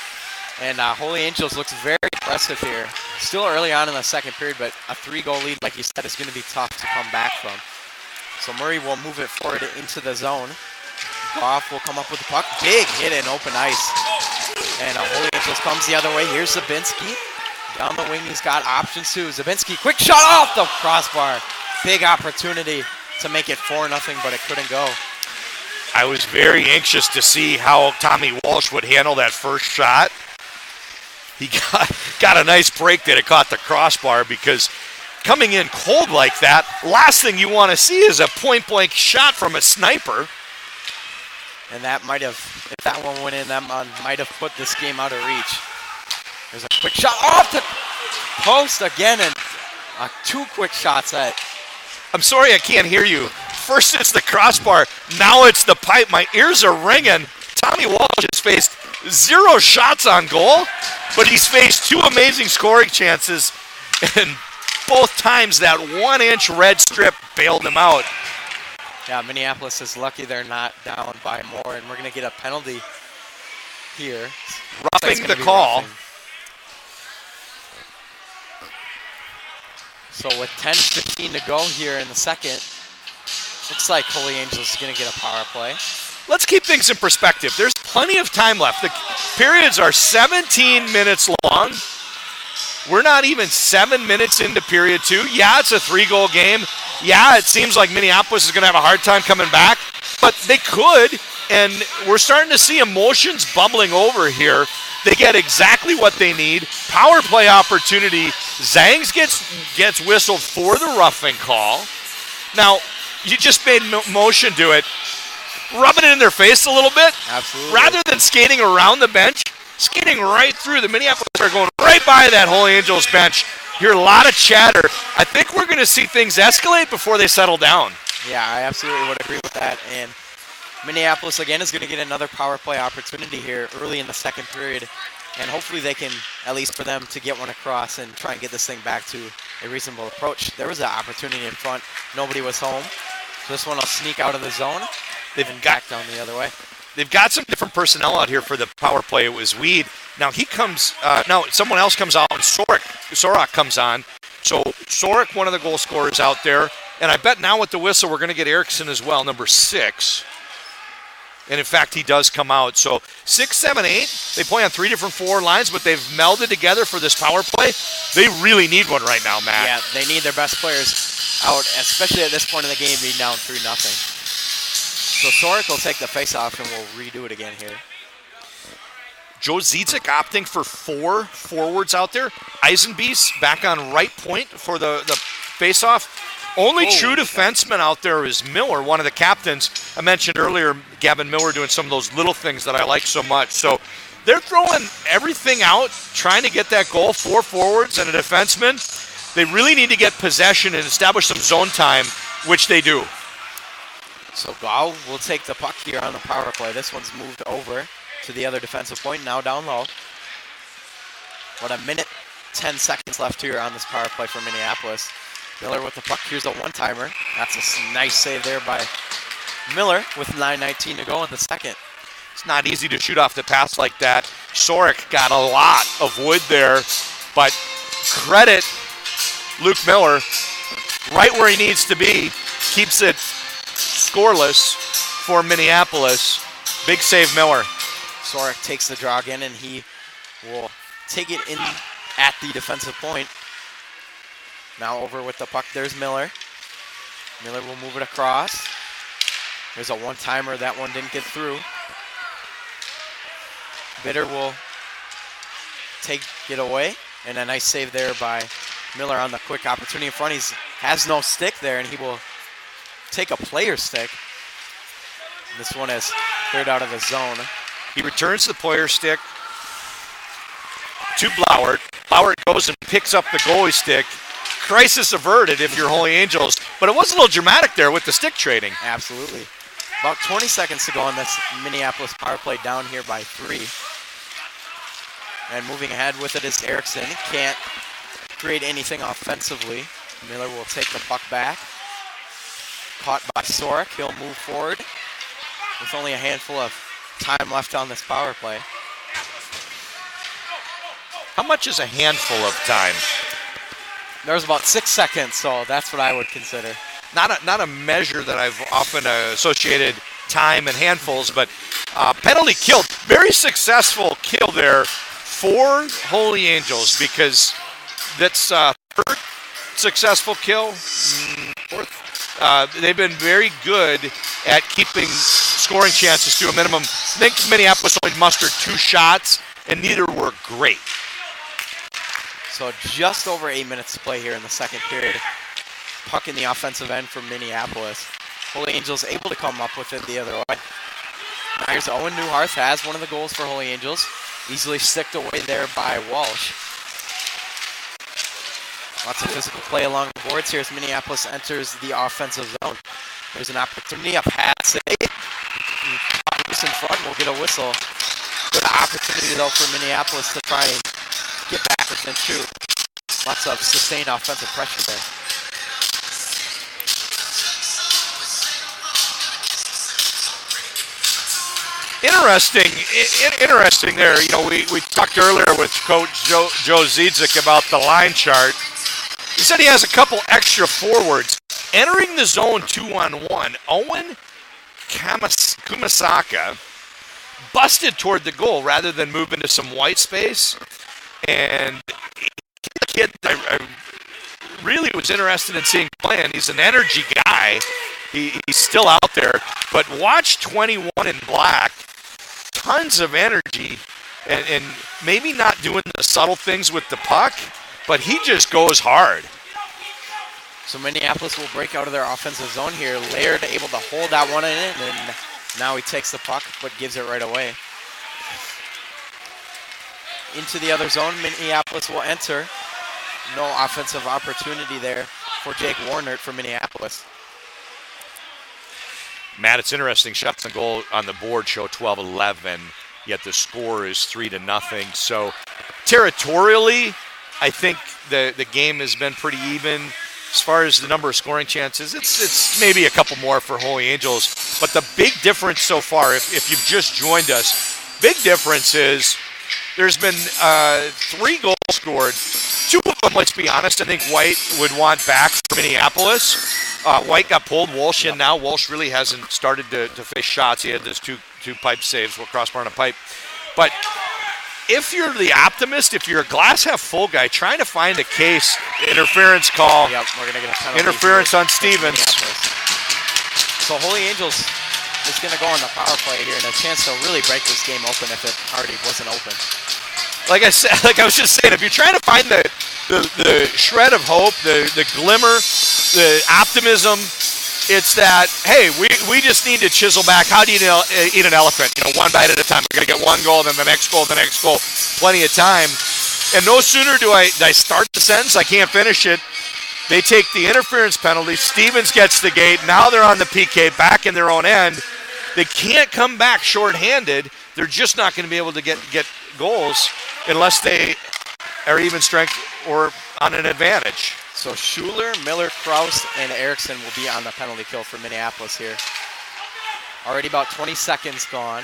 And Holy Angels looks very impressive here. Still early on in the second period, but a 3-goal lead, like you said, is going to be tough to come back from. So Murray will move it forward into the zone. Goff will come up with the puck. Big hit in open ice. And Holy Angels comes the other way. Here's Zabinski. Down the wing, he's got options too. Zabinski, quick shot off the crossbar. Big opportunity to make it 4-0, but it couldn't go. I was very anxious to see how Tommy Walsh would handle that first shot. He got a nice break that it caught the crossbar, because coming in cold like that, last thing you want to see is a point-blank shot from a sniper. And that might have, if that one went in, that might have put this game out of reach. There's a quick shot off the post again, and 2 quick shots at. I'm sorry I can't hear you. First it's the crossbar, now it's the pipe. My ears are ringing. Tommy Walsh has faced 0 shots on goal, but he's faced 2 amazing scoring chances, and both times that 1-inch red strip bailed him out. Yeah, Minneapolis is lucky they're not down by more, and we're going to get a penalty here. Roughing the call. Roughing. So with 10:15 to go here in the second, looks like Holy Angels is going to get a power play. Let's keep things in perspective. There's plenty of time left. The periods are 17 minutes long. We're not even 7 minutes into period 2. Yeah, it's a 3-goal game. Yeah, it seems like Minneapolis is going to have a hard time coming back, but they could, and we're starting to see emotions bubbling over here. They get exactly what they need. Power play opportunity. Zangs gets whistled for the roughing call. Now, you just made motion to it. Rubbing it in their face a little bit. Absolutely. Rather than skating around the bench, skating right through. The Minneapolis are going right by that Holy Angels bench. Hear a lot of chatter. I think we're going to see things escalate before they settle down. Yeah, I absolutely would agree with that. And Minneapolis, again, is going to get another power play opportunity here early in the second period. And hopefully they can, at least for them, to get one across and try and get this thing back to a reasonable approach. There was an opportunity in front. Nobody was home. So this one will sneak out of the zone. They've back down the other way. They've got some different personnel out here for the power play. It was Weed. Now he comes. Now someone else comes out. And Sorak comes on. So Sorak, one of the goal scorers out there. And I bet now with the whistle we're going to get Erickson as well, number 6. And in fact, he does come out. So 6, 7, 8. They play on 3 different forward lines, but they've melded together for this power play. They really need one right now, Matt. Yeah, they need their best players out, especially at this point in the game, being down 3-0. So Sorak will take the face-off, and we'll redo it again here. Joe Zidzik opting for 4 forwards out there. Eisenbees back on right point for the face-off. Only true defenseman out there is Miller, one of the captains. I mentioned earlier Gavin Miller doing some of those little things that I like so much. So they're throwing everything out, trying to get that goal. 4 forwards and a defenseman. They really need to get possession and establish some zone time, which they do. So Gau will take the puck here on the power play. This one's moved over to the other defensive point, now down low. What, a minute, 10 seconds left here on this power play for Minneapolis. Miller with the puck. Here's a one-timer. That's a nice save there by Miller with 9:19 to go in the second. It's not easy to shoot off the pass like that. Sorak got a lot of wood there, but credit Luke Miller right where he needs to be. Keeps it scoreless for Minneapolis. Big save, Miller. Sorak takes the draw again, and he will take it in at the defensive point. Now over with the puck, there's Miller. Miller will move it across. There's a one-timer. That one didn't get through. Bitter will take it away. And a nice save there by Miller on the quick opportunity in front. He has no stick there, and he will take a player stick. This one is cleared out of the zone. He returns the player stick to Blauert. Blauert goes and picks up the goalie stick. Crisis averted if you're Holy Angels, but it was a little dramatic there with the stick trading. Absolutely. About 20 seconds to go on this Minneapolis power play, down here by 3. And moving ahead with it is Erickson. Can't create anything offensively. Miller will take the puck back. Caught by Sorak. He'll move forward with only a handful of time left on this power play. How much is a handful of time? There's about 6 seconds, so that's what I would consider. Not a measure that I've often associated time and handfuls, but penalty kill. Very successful kill there for Holy Angels, because that's third successful kill. Fourth. They've been very good at keeping scoring chances to a minimum. I think Minneapolis only mustered 2 shots, and neither were great. So just over 8 minutes to play here in the second period. Puck in the offensive end for Minneapolis. Holy Angels able to come up with it the other way. Now here's Owen Newharth, has one of the goals for Holy Angels. Easily sticked away there by Walsh. Lots of physical play along the boards here as Minneapolis enters the offensive zone. There's an opportunity, a pass save. Loose in front, will get a whistle. Good opportunity though for Minneapolis to try and get back within 2. Lots of sustained offensive pressure there. Interesting there. You know, we talked earlier with Coach Joe Zidzik about the line chart. He said he has a couple extra forwards. Entering the zone 2-on-1, Owen Kumasaka busted toward the goal rather than move into some white space. And the kid I really was interested in seeing playing. He's an energy guy. He's still out there. But watch 21 in black. Tons of energy. And maybe not doing the subtle things with the puck, but he just goes hard. So Minneapolis will break out of their offensive zone here. Laird able to hold that one in, and now he takes the puck, but gives it right away. Into the other zone, Minneapolis will enter. No offensive opportunity there for Jake Warnert for Minneapolis. Matt, it's interesting. Shots on goal on the board show 12-11, yet the score is 3-0. So territorially, I think the game has been pretty even. As far as the number of scoring chances, it's maybe a couple more for Holy Angels. But the big difference so far, if you've just joined us, big difference is there's been 3 goals scored. 2 of them, let's be honest, I think White would want back for Minneapolis. White got pulled, Walsh in now. Walsh really hasn't started to face shots. He had those two pipe saves, crossbar and a pipe. But if you're the optimist, if you're a glass half full guy, trying to find a case, interference call, Yep, we're gonna get a penalty. Interference on Stevens. So Holy Angels is going to go on the power play here and a chance to really break this game open if it already wasn't open. Like I said, like I was just saying, if you're trying to find the shred of hope, the glimmer, the optimism, it's that, hey, we just need to chisel back. How do you eat an elephant? One bite at a time. We're going to get one goal, then the next goal, the next goal. Plenty of time. And no sooner do I start the sentence, I can't finish it. They take the interference penalty. Stevens gets the gate. Now they're on the PK, back in their own end. They can't come back shorthanded. They're just not going to be able to get goals unless they are even strength or on an advantage. So Schuler, Miller, Krause, and Erickson will be on the penalty kill for Minneapolis here. Already about 20 seconds gone.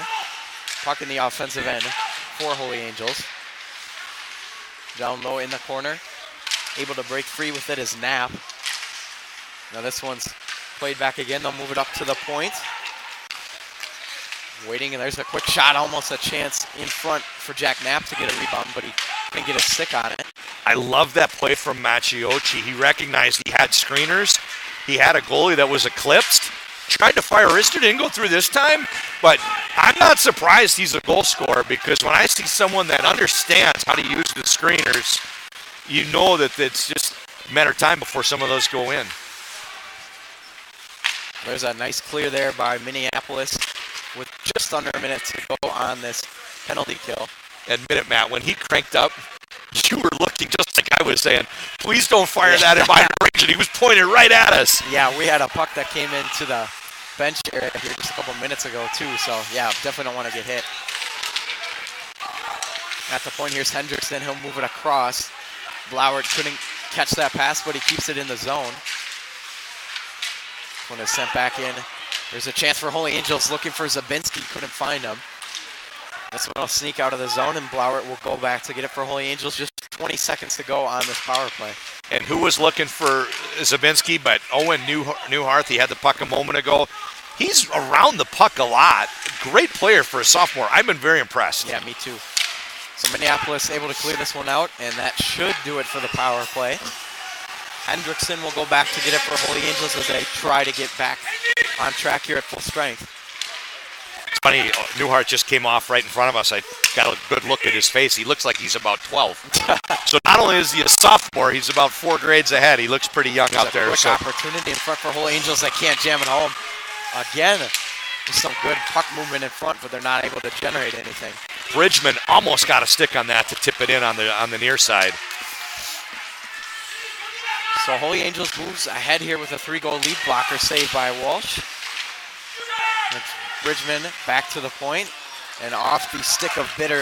Puck in the offensive end for Holy Angels. Down low in the corner. Able to break free with it is Knapp. Now this one's played back again. They'll move it up to the point. Waiting, and there's a quick shot, almost a chance in front for Jack Knapp to get a rebound, but he couldn't get a stick on it. I love that play from Macchiocci. He recognized he had screeners. He had a goalie that was eclipsed. Tried to fire wrister, didn't go through this time, but I'm not surprised he's a goal scorer because when I see someone that understands how to use the screeners, you know that it's just a matter of time before some of those go in. There's a nice clear there by Minneapolis with just under a minute to go on this penalty kill. Admit it, Matt, when he cranked up, you were looking just like I was saying, please don't fire that in my direction. He was pointing right at us. Yeah, we had a puck that came into the bench area here just a couple minutes ago too, so yeah, definitely don't want to get hit. At the point, here's Hendrickson. He'll move it across. Blauert couldn't catch that pass, but he keeps it in the zone. When it's sent back in, there's a chance for Holy Angels looking for Zabinski. Couldn't find him. This one will sneak out of the zone, and Blauert will go back to get it for Holy Angels. Just 20 seconds to go on this power play. And who was looking for Zabinski but Owen Newharth? He had the puck a moment ago. He's around the puck a lot. Great player for a sophomore. I've been very impressed. Yeah, me too. So Minneapolis able to clear this one out, and that should do it for the power play. Hendrickson will go back to get it for Holy Angels as they try to get back on track here at full strength. It's funny, Newhart just came off right in front of us. I got a good look at his face. He looks like he's about 12. So not only is he a sophomore, he's about 4 grades ahead. He looks pretty young out there. Quick opportunity in front for Holy Angels. They can't jam it home. Again, there's some good puck movement in front, but they're not able to generate anything. Bridgman almost got a stick on that to tip it in on the near side. So Holy Angels moves ahead here with a 3-goal lead. Blocker saved by Walsh. Bridgman back to the point and off the stick of Bitter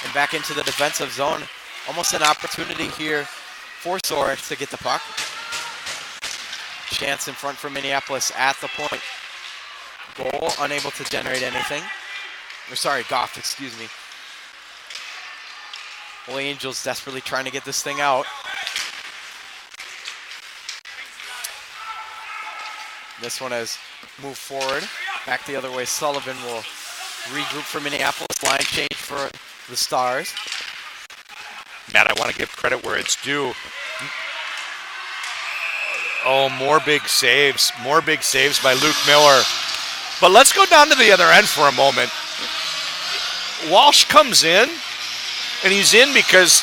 and back into the defensive zone. Almost an opportunity here for Sorek to get the puck. Chance in front for Minneapolis at the point. Goal unable to generate anything. Or sorry, Goff, excuse me. Holy Angels desperately trying to get this thing out. This one has moved forward. Back the other way. Sullivan will regroup for Minneapolis. Line change for the Stars. Matt, I want to give credit where it's due. Oh, more big saves. More big saves by Luke Miller. But let's go down to the other end for a moment. Walsh comes in, and he's in because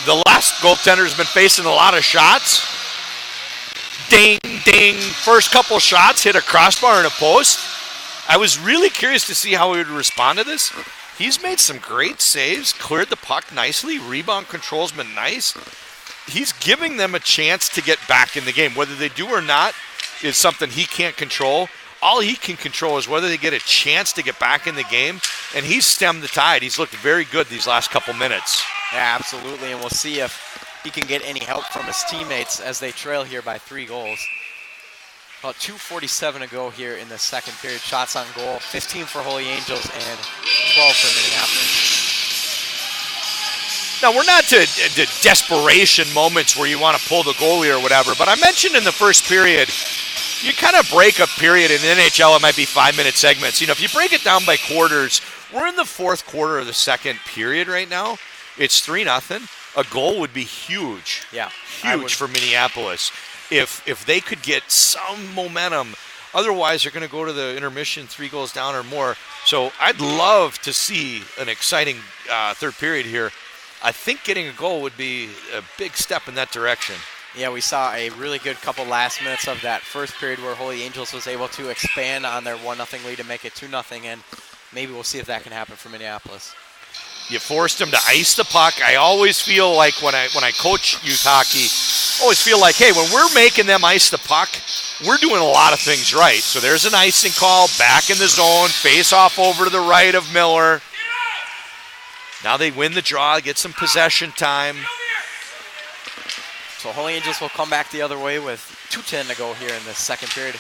the last goaltender has been facing a lot of shots. Ding, ding. First couple shots hit a crossbar and a post. I was really curious to see how he would respond to this. He's made some great saves, cleared the puck nicely. Rebound control's been nice. He's giving them a chance to get back in the game. Whether they do or not is something he can't control. All he can control is whether they get a chance to get back in the game, and he's stemmed the tide. He's looked very good these last couple minutes. Yeah, absolutely, and we'll see if he can get any help from his teammates as they trail here by 3 goals. About 2:47 to go here in the second period. Shots on goal, 15 for Holy Angels and 12 for Minneapolis. Now, we're not to desperation moments where you want to pull the goalie or whatever, but I mentioned in the first period, you kind of break a period in the NHL, it might be 5-minute segments. You know, if you break it down by quarters, we're in the fourth quarter of the second period right now. It's 3-0. A goal would be huge. Yeah. Huge for Minneapolis if they could get some momentum. Otherwise, they're going to go to the intermission 3 goals down or more. So I'd love to see an exciting third period here. I think getting a goal would be a big step in that direction. Yeah, we saw a really good couple last minutes of that first period where Holy Angels was able to expand on their 1-0 lead and make it 2-0, and maybe we'll see if that can happen for Minneapolis. You forced them to ice the puck. I always feel like when I coach youth hockey, I always feel like, hey, when we're making them ice the puck, we're doing a lot of things right. So there's an icing call, back in the zone, face off over to the right of Miller. Now they win the draw, get some possession time. So Holy Angels will come back the other way with 2:10 to go here in the second period.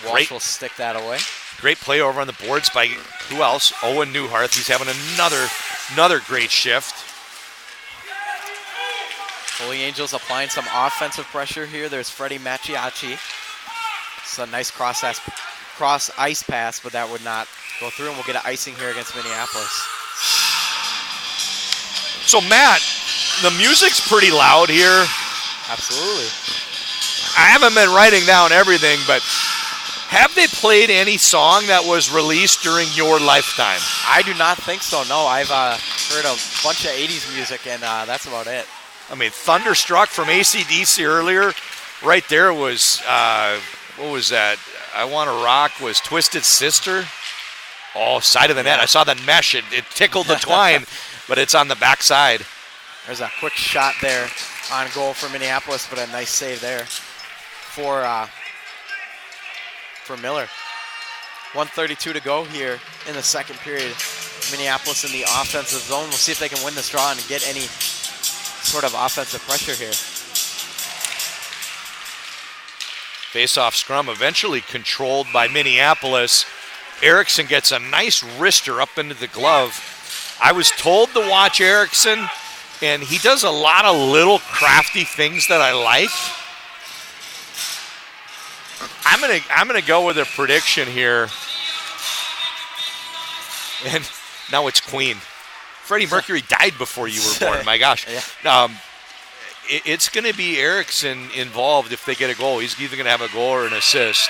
Walsh will stick that away. Great play over on the boards by who else? Owen Newhart. He's having another great shift. Holy Angels applying some offensive pressure here. There's Freddie Macchiacci. It's a nice cross ice pass, but that would not go through, and we'll get an icing here against Minneapolis. So Matt, the music's pretty loud here. Absolutely. I haven't been writing down everything, but have they played any song that was released during your lifetime? I do not think so, no. I've heard a bunch of 80s music, and that's about it. I mean, Thunderstruck from AC/DC earlier, right there was, what was that? I Wanna Rock was Twisted Sister. Oh, side of the net. I saw the mesh. It tickled the twine, but it's on the backside. There's a quick shot there on goal for Minneapolis, but a nice save there for Miller. 1:32 to go here in the second period. Minneapolis in the offensive zone. We'll see if they can win this draw and get any sort of offensive pressure here. Face-off scrum eventually controlled by Minneapolis. Erickson gets a nice wrister up into the glove. I was told to watch Erickson, and he does a lot of little crafty things that I like. I'm gonna go with a prediction here. And now it's Queen. Freddie Mercury died before you were born. My gosh. Yeah. It's going to be Erickson involved if they get a goal. He's either going to have a goal or an assist.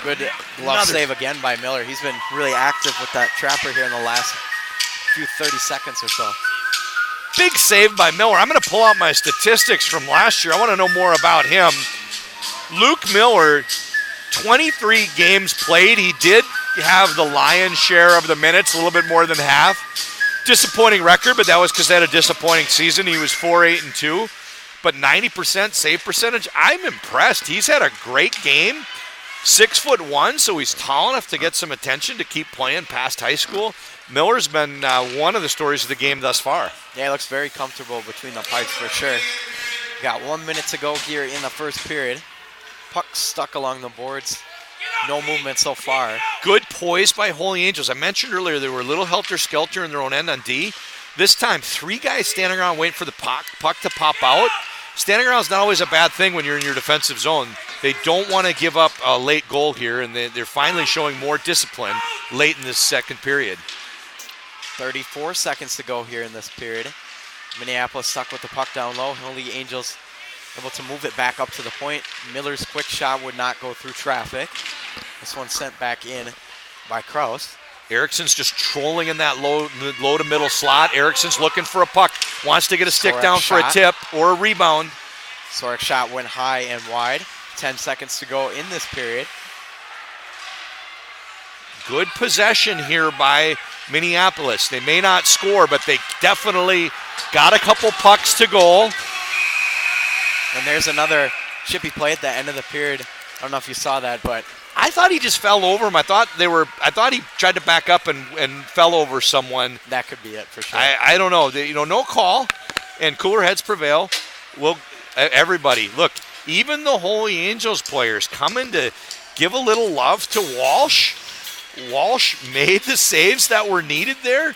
Good glove save again by Miller. He's been really active with that trapper here in the last few 30 seconds or so. Big save by Miller. I'm going to pull out my statistics from last year. I want to know more about him. Luke Miller, 23 games played. He did have the lion's share of the minutes, a little bit more than half. Disappointing record, but that was because they had a disappointing season. He was 4-8-2. But 90% save percentage, I'm impressed. He's had a great game. 6'1", so he's tall enough to get some attention to keep playing past high school. Miller's been one of the stories of the game thus far. Yeah, he looks very comfortable between the pipes for sure. Got 1 minute to go here in the first period. Puck stuck along the boards. No movement so far. Good poise by Holy Angels. I mentioned earlier they were a little helter-skelter in their own end on D. This time, 3 guys standing around waiting for the puck to pop out. Standing around is not always a bad thing when you're in your defensive zone. They don't want to give up a late goal here, and they're finally showing more discipline late in this second period. 34 seconds to go here in this period. Minneapolis stuck with the puck down low. Holy Angels able to move it back up to the point. Miller's quick shot would not go through traffic. This one sent back in by Kraus. Erickson's just trolling in that low to middle slot. Erickson's looking for a puck, wants to get a stick down for a tip or a rebound. Sorek's shot went high and wide. 10 seconds to go in this period. Good possession here by Minneapolis. They may not score, but they definitely got a couple pucks to goal. And there's another chippy play at the end of the period. I don't know if you saw that, but I thought he just fell over him. I thought he tried to back up and fell over someone. That could be it for sure. I don't know. No call, and cooler heads prevail. Well, everybody, look, even the Holy Angels players coming to give a little love to Walsh. Walsh made the saves that were needed there.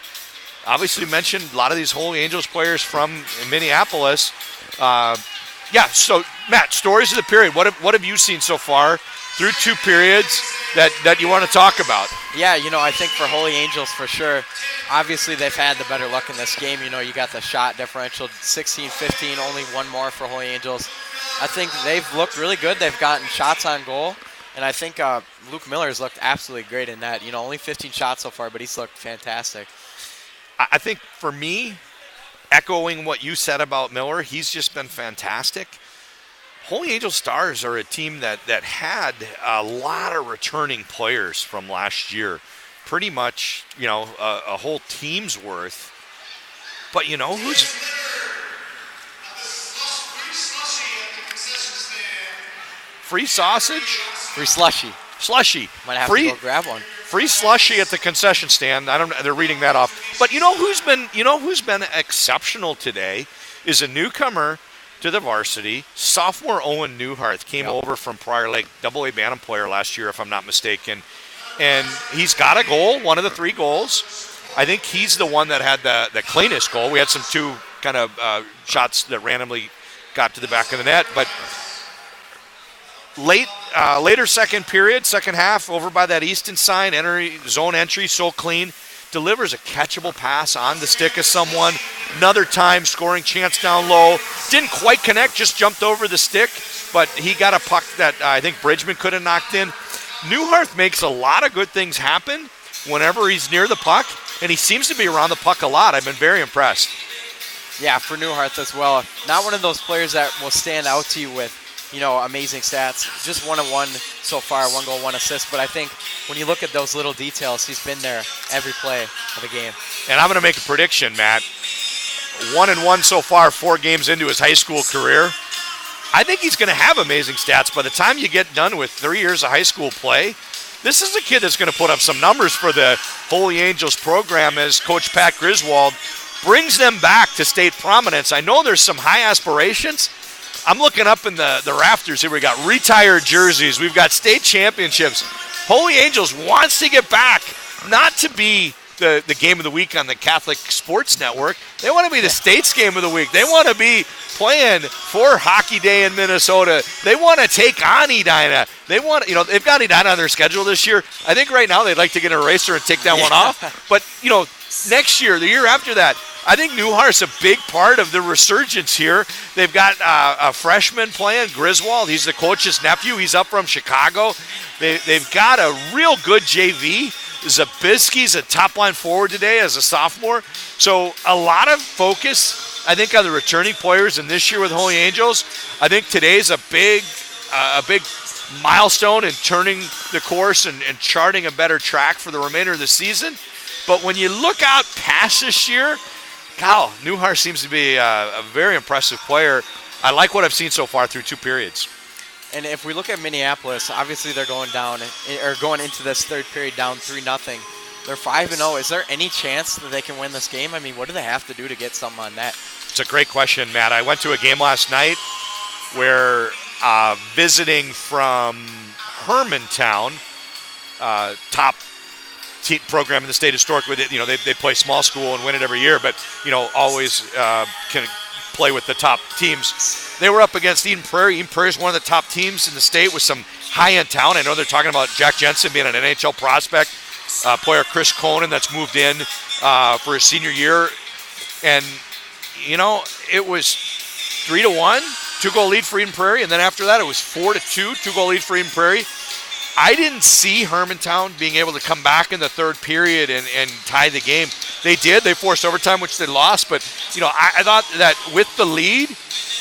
Obviously, mentioned a lot of these Holy Angels players from Minneapolis. So, Matt, stories of the period. What have you seen so far through two periods that you want to talk about? Yeah, I think for Holy Angels for sure. Obviously, they've had the better luck in this game. You got the shot differential, 16-15, only one more for Holy Angels. I think they've looked really good. They've gotten shots on goal. And I think Luke Miller's looked absolutely great in that. Only 15 shots so far, but he's looked fantastic. I think for me, echoing what you said about Miller, he's just been fantastic. Holy Angel Stars are a team that had a lot of returning players from last year. Pretty much, a whole team's worth. But who's... Free sausage? Free slushy. Slushy. Might have to go grab one. Free slushy at the concession stand. They're reading that off. But who's been exceptional today is a newcomer to the varsity. Sophomore Owen Newharth came over from Prior Lake, AA Bantam player last year, if I'm not mistaken. And he's got a goal, one of the 3 goals. I think he's the one that had the cleanest goal. We had some 2 kind of shots that randomly got to the back of the net. But later second period, second half, over by that Easton sign, zone entry, so clean. Delivers a catchable pass on the stick of someone. Another time scoring chance down low. Didn't quite connect, just jumped over the stick, but he got a puck that I think Bridgman could have knocked in. Newharth makes a lot of good things happen whenever he's near the puck, and he seems to be around the puck a lot. I've been very impressed. Yeah, for Newharth as well. Not one of those players that will stand out to you with amazing stats. Just 1-1 so far, 1 goal, 1 assist. But I think when you look at those little details, he's been there every play of the game. And I'm going to make a prediction, Matt. 1-1 so far, 4 games into his high school career. I think he's going to have amazing stats. By the time you get done with 3 years of high school play, this is a kid that's going to put up some numbers for the Holy Angels program as Coach Pat Griswold brings them back to state prominence. I know there's some high aspirations. I'm looking up in the rafters here. We got retired jerseys. We've got state championships. Holy Angels wants to get back, not to be the game of the week on the Catholic Sports Network. They want to be the state's game of the week. They want to be playing for Hockey Day in Minnesota. They want to take on Edina. They want, they've got Edina on their schedule this year. I think right now they'd like to get an eraser and take that one off. But, next year, the year after that, I think Newhart's a big part of the resurgence here. They've got a freshman playing, Griswold. He's the coach's nephew. He's up from Chicago. They've got a real good JV. Zabisky's a top-line forward today as a sophomore. So a lot of focus, I think, on the returning players in this year with Holy Angels. I think today's a big milestone in turning the course and charting a better track for the remainder of the season. But when you look out past this year, Kyle, Newhart seems to be a very impressive player. I like what I've seen so far through 2 periods. And if we look at Minneapolis, obviously they're going into this third period down 3-0. They're 5-0. Is there any chance that they can win this game? I mean, what do they have to do to get something on net? It's a great question, Matt. I went to a game last night where visiting from Hermantown, top team program in the state historically, they play small school and win it every year, but always can play with the top teams. They were up against Eden Prairie. Eden Prairie is one of the top teams in the state with some high-end talent. I know they're talking about Jack Jensen being an NHL prospect, player Chris Conan that's moved in for his senior year. And, you know, it was 3-1, 2-goal lead for Eden Prairie, and then after that it was 4-2, 2-goal lead for Eden Prairie. I didn't see Hermantown being able to come back in the third period and tie the game. They did. They forced overtime, which they lost. But, you know, I thought that with the lead,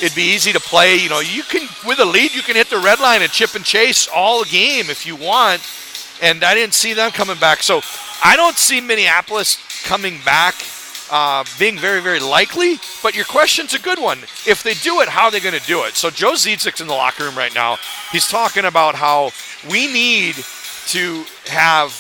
it'd be easy to play. You know, you can, with a lead, you can hit the red line and chip and chase all game if you want. And I didn't see them coming back. So I don't see Minneapolis coming back being very, very likely. But your question's a good one. If they do it, how are they going to do it? So Joe Ziedzik's in the locker room right now. He's talking about how we need to have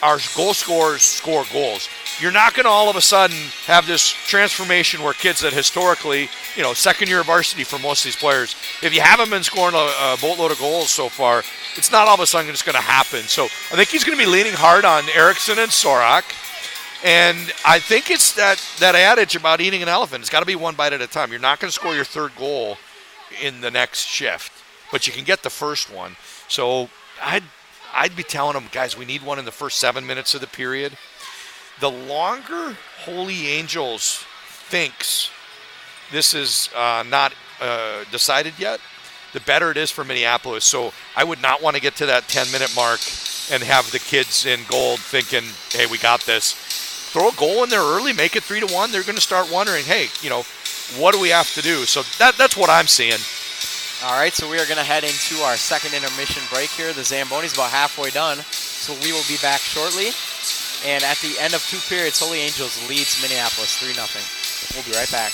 our goal scorers score goals. You're not going to all of a sudden have this transformation where kids that historically, you know, second year of varsity for most of these players, if you haven't been scoring a boatload of goals so far, it's not all of a sudden it's going to happen. So I think he's going to be leaning hard on Erickson and Sorak. And I think it's that adage about eating an elephant. It's got to be one bite at a time. You're not going to score your third goal in the next shift, but you can get the first one. So I'd be telling them, guys, we need one in the first 7 minutes of the period. The longer Holy Angels thinks this is not decided yet, the better it is for Minneapolis. So I would not want to get to that 10-minute mark and have the kids in gold thinking, hey, we got this. Throw a goal in there early, make it 3-1. They're going to start wondering, hey, you know, what do we have to do? So that's what I'm seeing. All right, so we are going to head into our second intermission break here. The Zamboni's about halfway done, so we will be back shortly. And at the end of 2 periods, Holy Angels leads Minneapolis 3-0. We'll be right back.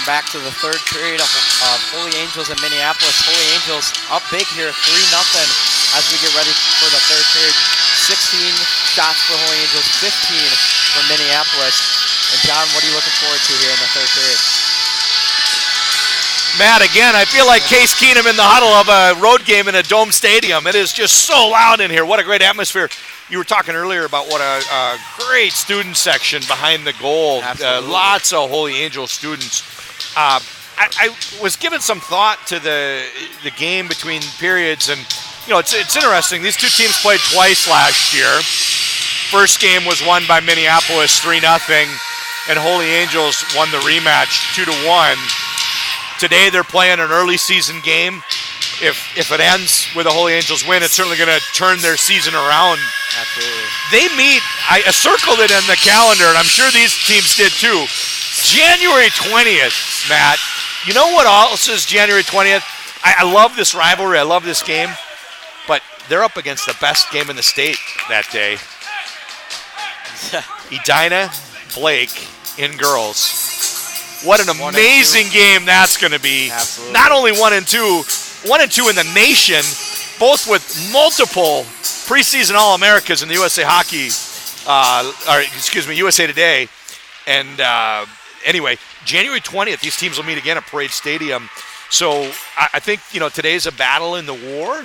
Welcome back to the third period of Holy Angels and Minneapolis. Holy Angels up big here, 3-0 as we get ready for the third period. 16 shots for Holy Angels, 15 for Minneapolis. And John, what are you looking forward to here in the third period? Matt, again, I feel like Case Keenum in the huddle of a road game in a dome stadium. It is just so loud in here. What a great atmosphere. You were talking earlier about what a great student section behind the goal. Lots of Holy Angel students. I was giving some thought to the game between periods, and it's interesting. These two teams played twice last year. First game was won by Minneapolis 3-0, and Holy Angels won the rematch 2-1. Today they're playing an early season game. If it ends with a Holy Angels win, it's certainly going to turn their season around. Absolutely. They meet, I circled it in the calendar, and I'm sure these teams did too. January 20th, Matt. You know what else is January 20th? I love this rivalry. I love this game. But they're up against the best game in the state that day. Edina Blake in girls. What an amazing game that's going to be. Absolutely. Not only 1-2, 1-2 in the nation, both with multiple preseason All-Americas in the USA USA Today. And anyway, January 20th, these teams will meet again at Parade Stadium. So I think, today's a battle in the war.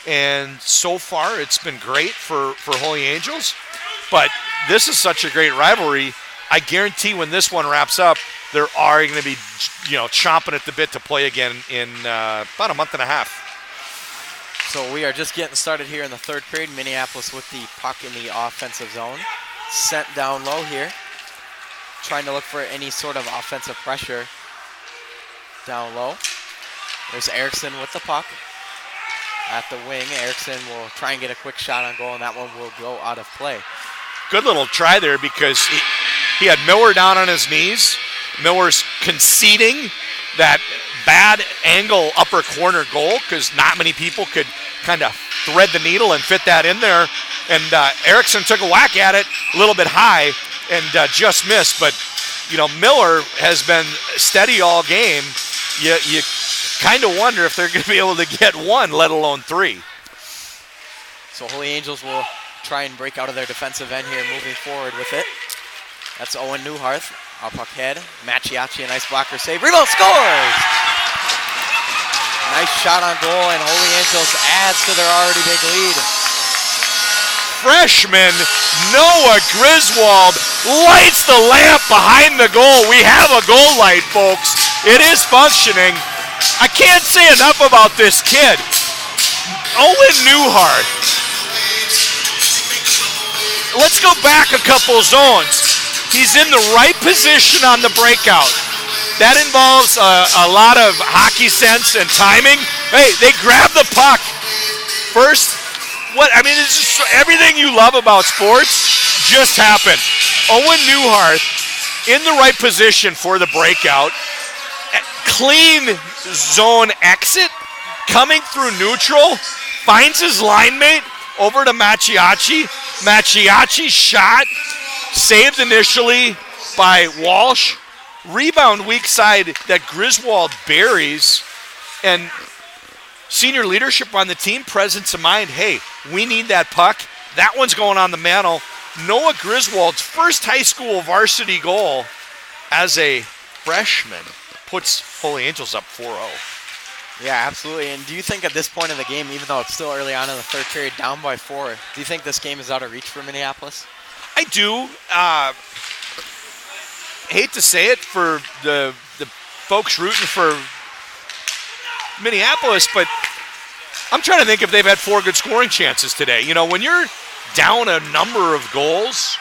And so far, it's been great for Holy Angels. But this is such a great rivalry. I guarantee when this one wraps up, there are going to be, chomping at the bit to play again in about a month and a half. So we are just getting started here in the third period. Minneapolis with the puck in the offensive zone. Sent down low here. Trying to look for any sort of offensive pressure down low. There's Erickson with the puck at the wing. Erickson will try and get a quick shot on goal, and that one will go out of play. Good little try there because he had Miller down on his knees. Miller's conceding that bad angle upper corner goal because not many people could kind of thread the needle and fit that in there. And Erickson took a whack at it a little bit high and just missed. But, Miller has been steady all game. You kind of wonder if they're going to be able to get one, let alone three. So Holy Angels will try and break out of their defensive end here, moving forward with it. That's Owen Newharth. Up puck head. Macchiacci, a nice blocker save. Rebound scores! Nice shot on goal, and Holy Angels adds to their already big lead. Freshman Noah Griswold lights the lamp behind the goal. We have a goal light, folks. It is functioning. I can't say enough about this kid. Owen Newharth. Let's go back a couple zones. He's in the right position on the breakout. That involves a lot of hockey sense and timing. Hey, they grab the puck first. It's just everything you love about sports just happened. Owen Newharth in the right position for the breakout. Clean zone exit, coming through neutral, finds his line mate over to Macchiacci. Macchiacci's shot saved initially by Walsh. Rebound weak side that Griswold buries. And senior leadership on the team, presence of mind, hey, we need that puck. That one's going on the mantle. Noah Griswold's first high school varsity goal as a freshman puts Holy Angels up 4-0. Yeah, absolutely. And do you think at this point in the game, even though it's still early on in the third period, down by 4, do you think this game is out of reach for Minneapolis? I do. Hate to say it for the folks rooting for Minneapolis, but I'm trying to think if they've had 4 good scoring chances today. When you're down a number of goals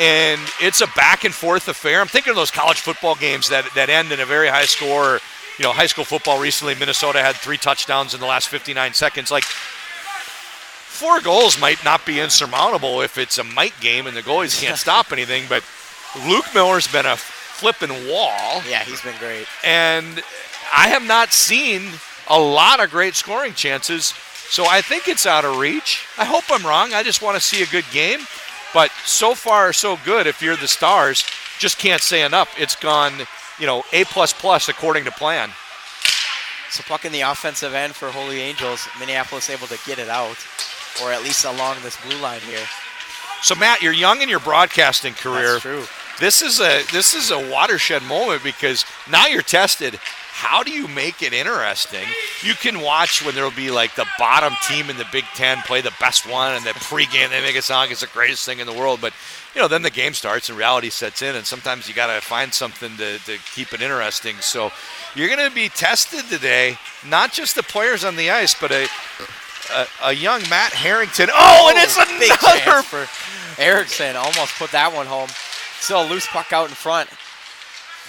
and it's a back and forth affair, I'm thinking of those college football games that end in a very high score. High school football recently, Minnesota had 3 touchdowns in the last 59 seconds. 4 goals might not be insurmountable if it's a might game and the goalies can't stop anything, but Luke Miller's been a flipping wall. Yeah, he's been great. And I have not seen a lot of great scoring chances, so I think it's out of reach. I hope I'm wrong. I just want to see a good game. But so far, so good if you're the Stars. Just can't say enough. It's gone A++ according to plan. So puck in the offensive end for Holy Angels. Minneapolis able to get it out, or at least along this blue line here. So Matt, you're young in your broadcasting career. That's true. This is a watershed moment because now you're tested. How do you make it interesting? You can watch when there'll be like the bottom team in the Big Ten play the best one, and the pregame they make it sound like it's the greatest thing in the world. But then the game starts and reality sets in, and sometimes you got to find something to keep it interesting. So you're going to be tested today, not just the players on the ice, but a young Matt Harrington. Oh, and it's another for Erickson. Almost put that one home. Still a loose puck out in front,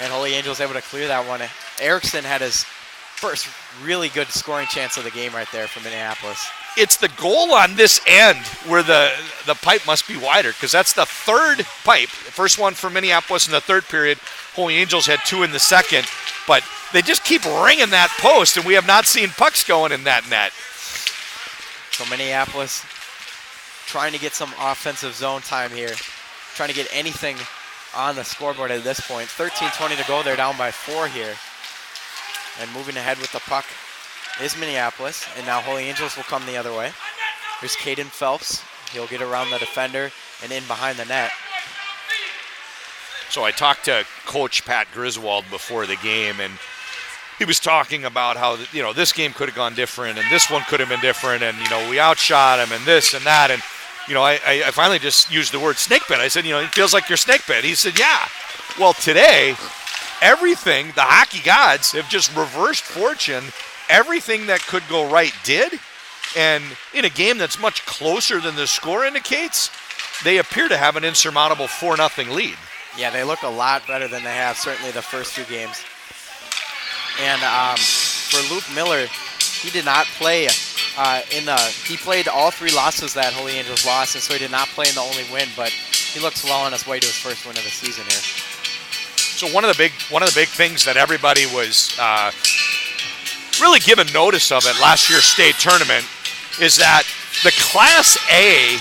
and Holy Angels able to clear that one. Erickson had his first really good scoring chance of the game right there for Minneapolis. It's the goal on this end where the pipe must be wider, because that's the third pipe. The first one for Minneapolis in the third period. Holy Angels had 2 in the second, but they just keep ringing that post, and we have not seen pucks going in that net. So Minneapolis trying to get some offensive zone time here, trying to get anything on the scoreboard at this point. 13:20 to go. They're down by 4 here. And moving ahead with the puck is Minneapolis. And now Holy Angels will come the other way. Here's Caden Phelps. He'll get around the defender and in behind the net. So I talked to Coach Pat Griswold before the game, and he was talking about how, this game could have gone different, and this one could have been different, and, we outshot him, and this and that. And, I finally just used the word snake bit. I said, it feels like you're snake bit. He said, yeah. Well, today, everything, the hockey gods have just reversed fortune. Everything that could go right did. And in a game that's much closer than the score indicates, they appear to have an insurmountable 4-0 lead. Yeah, they look a lot better than they have, certainly the first 2 games. And for Luke Miller, he did not play he played all 3 losses that Holy Angels lost, and so he did not play in the only win, but he looks well on his way to his first win of the season here. So one of the big things that everybody was really given notice of at last year's state tournament is that the Class A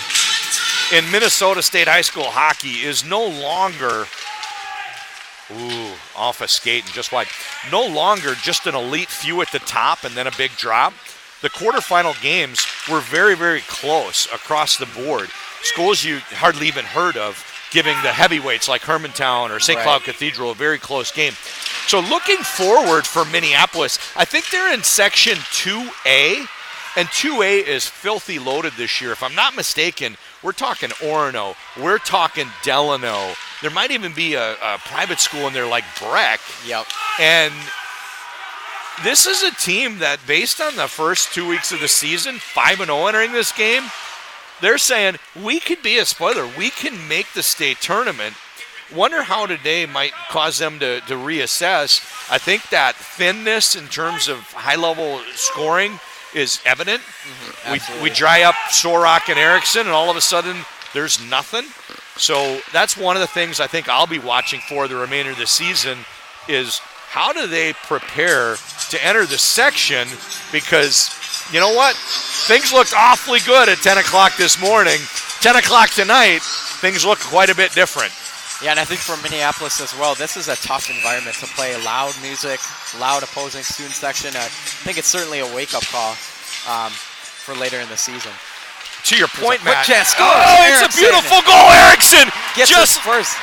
in Minnesota State High School hockey is no longer off a skate and just wide. No longer just an elite few at the top and then a big drop. The quarterfinal games were very, very close across the board. Schools you hardly even heard of giving the heavyweights like Hermantown or St. Cloud Cathedral a very close game. So looking forward for Minneapolis, I think they're in Section 2A, and 2A is filthy loaded this year. If I'm not mistaken, we're talking Orono, we're talking Delano. There might even be a private school in there like Breck. Yep. And this is a team that, based on the first 2 weeks of the season, 5-0 entering this game, they're saying, we could be a spoiler. We can make the state tournament. Wonder how today might cause them to reassess. I think that thinness in terms of high-level scoring is evident. We dry up Sorok and Erickson, and all of a sudden there's nothing. So that's one of the things I think I'll be watching for the remainder of the season is how do they prepare to enter the section, because you know what? Things looked awfully good at 10 o'clock this morning. 10 o'clock tonight, things look quite a bit different. Yeah, and I think for Minneapolis as well, this is a tough environment to play loud music, loud opposing student section. I think it's certainly a wake-up call for later in the season. To your point, Matt. Chance. It's a beautiful goal, Erickson. Gets his first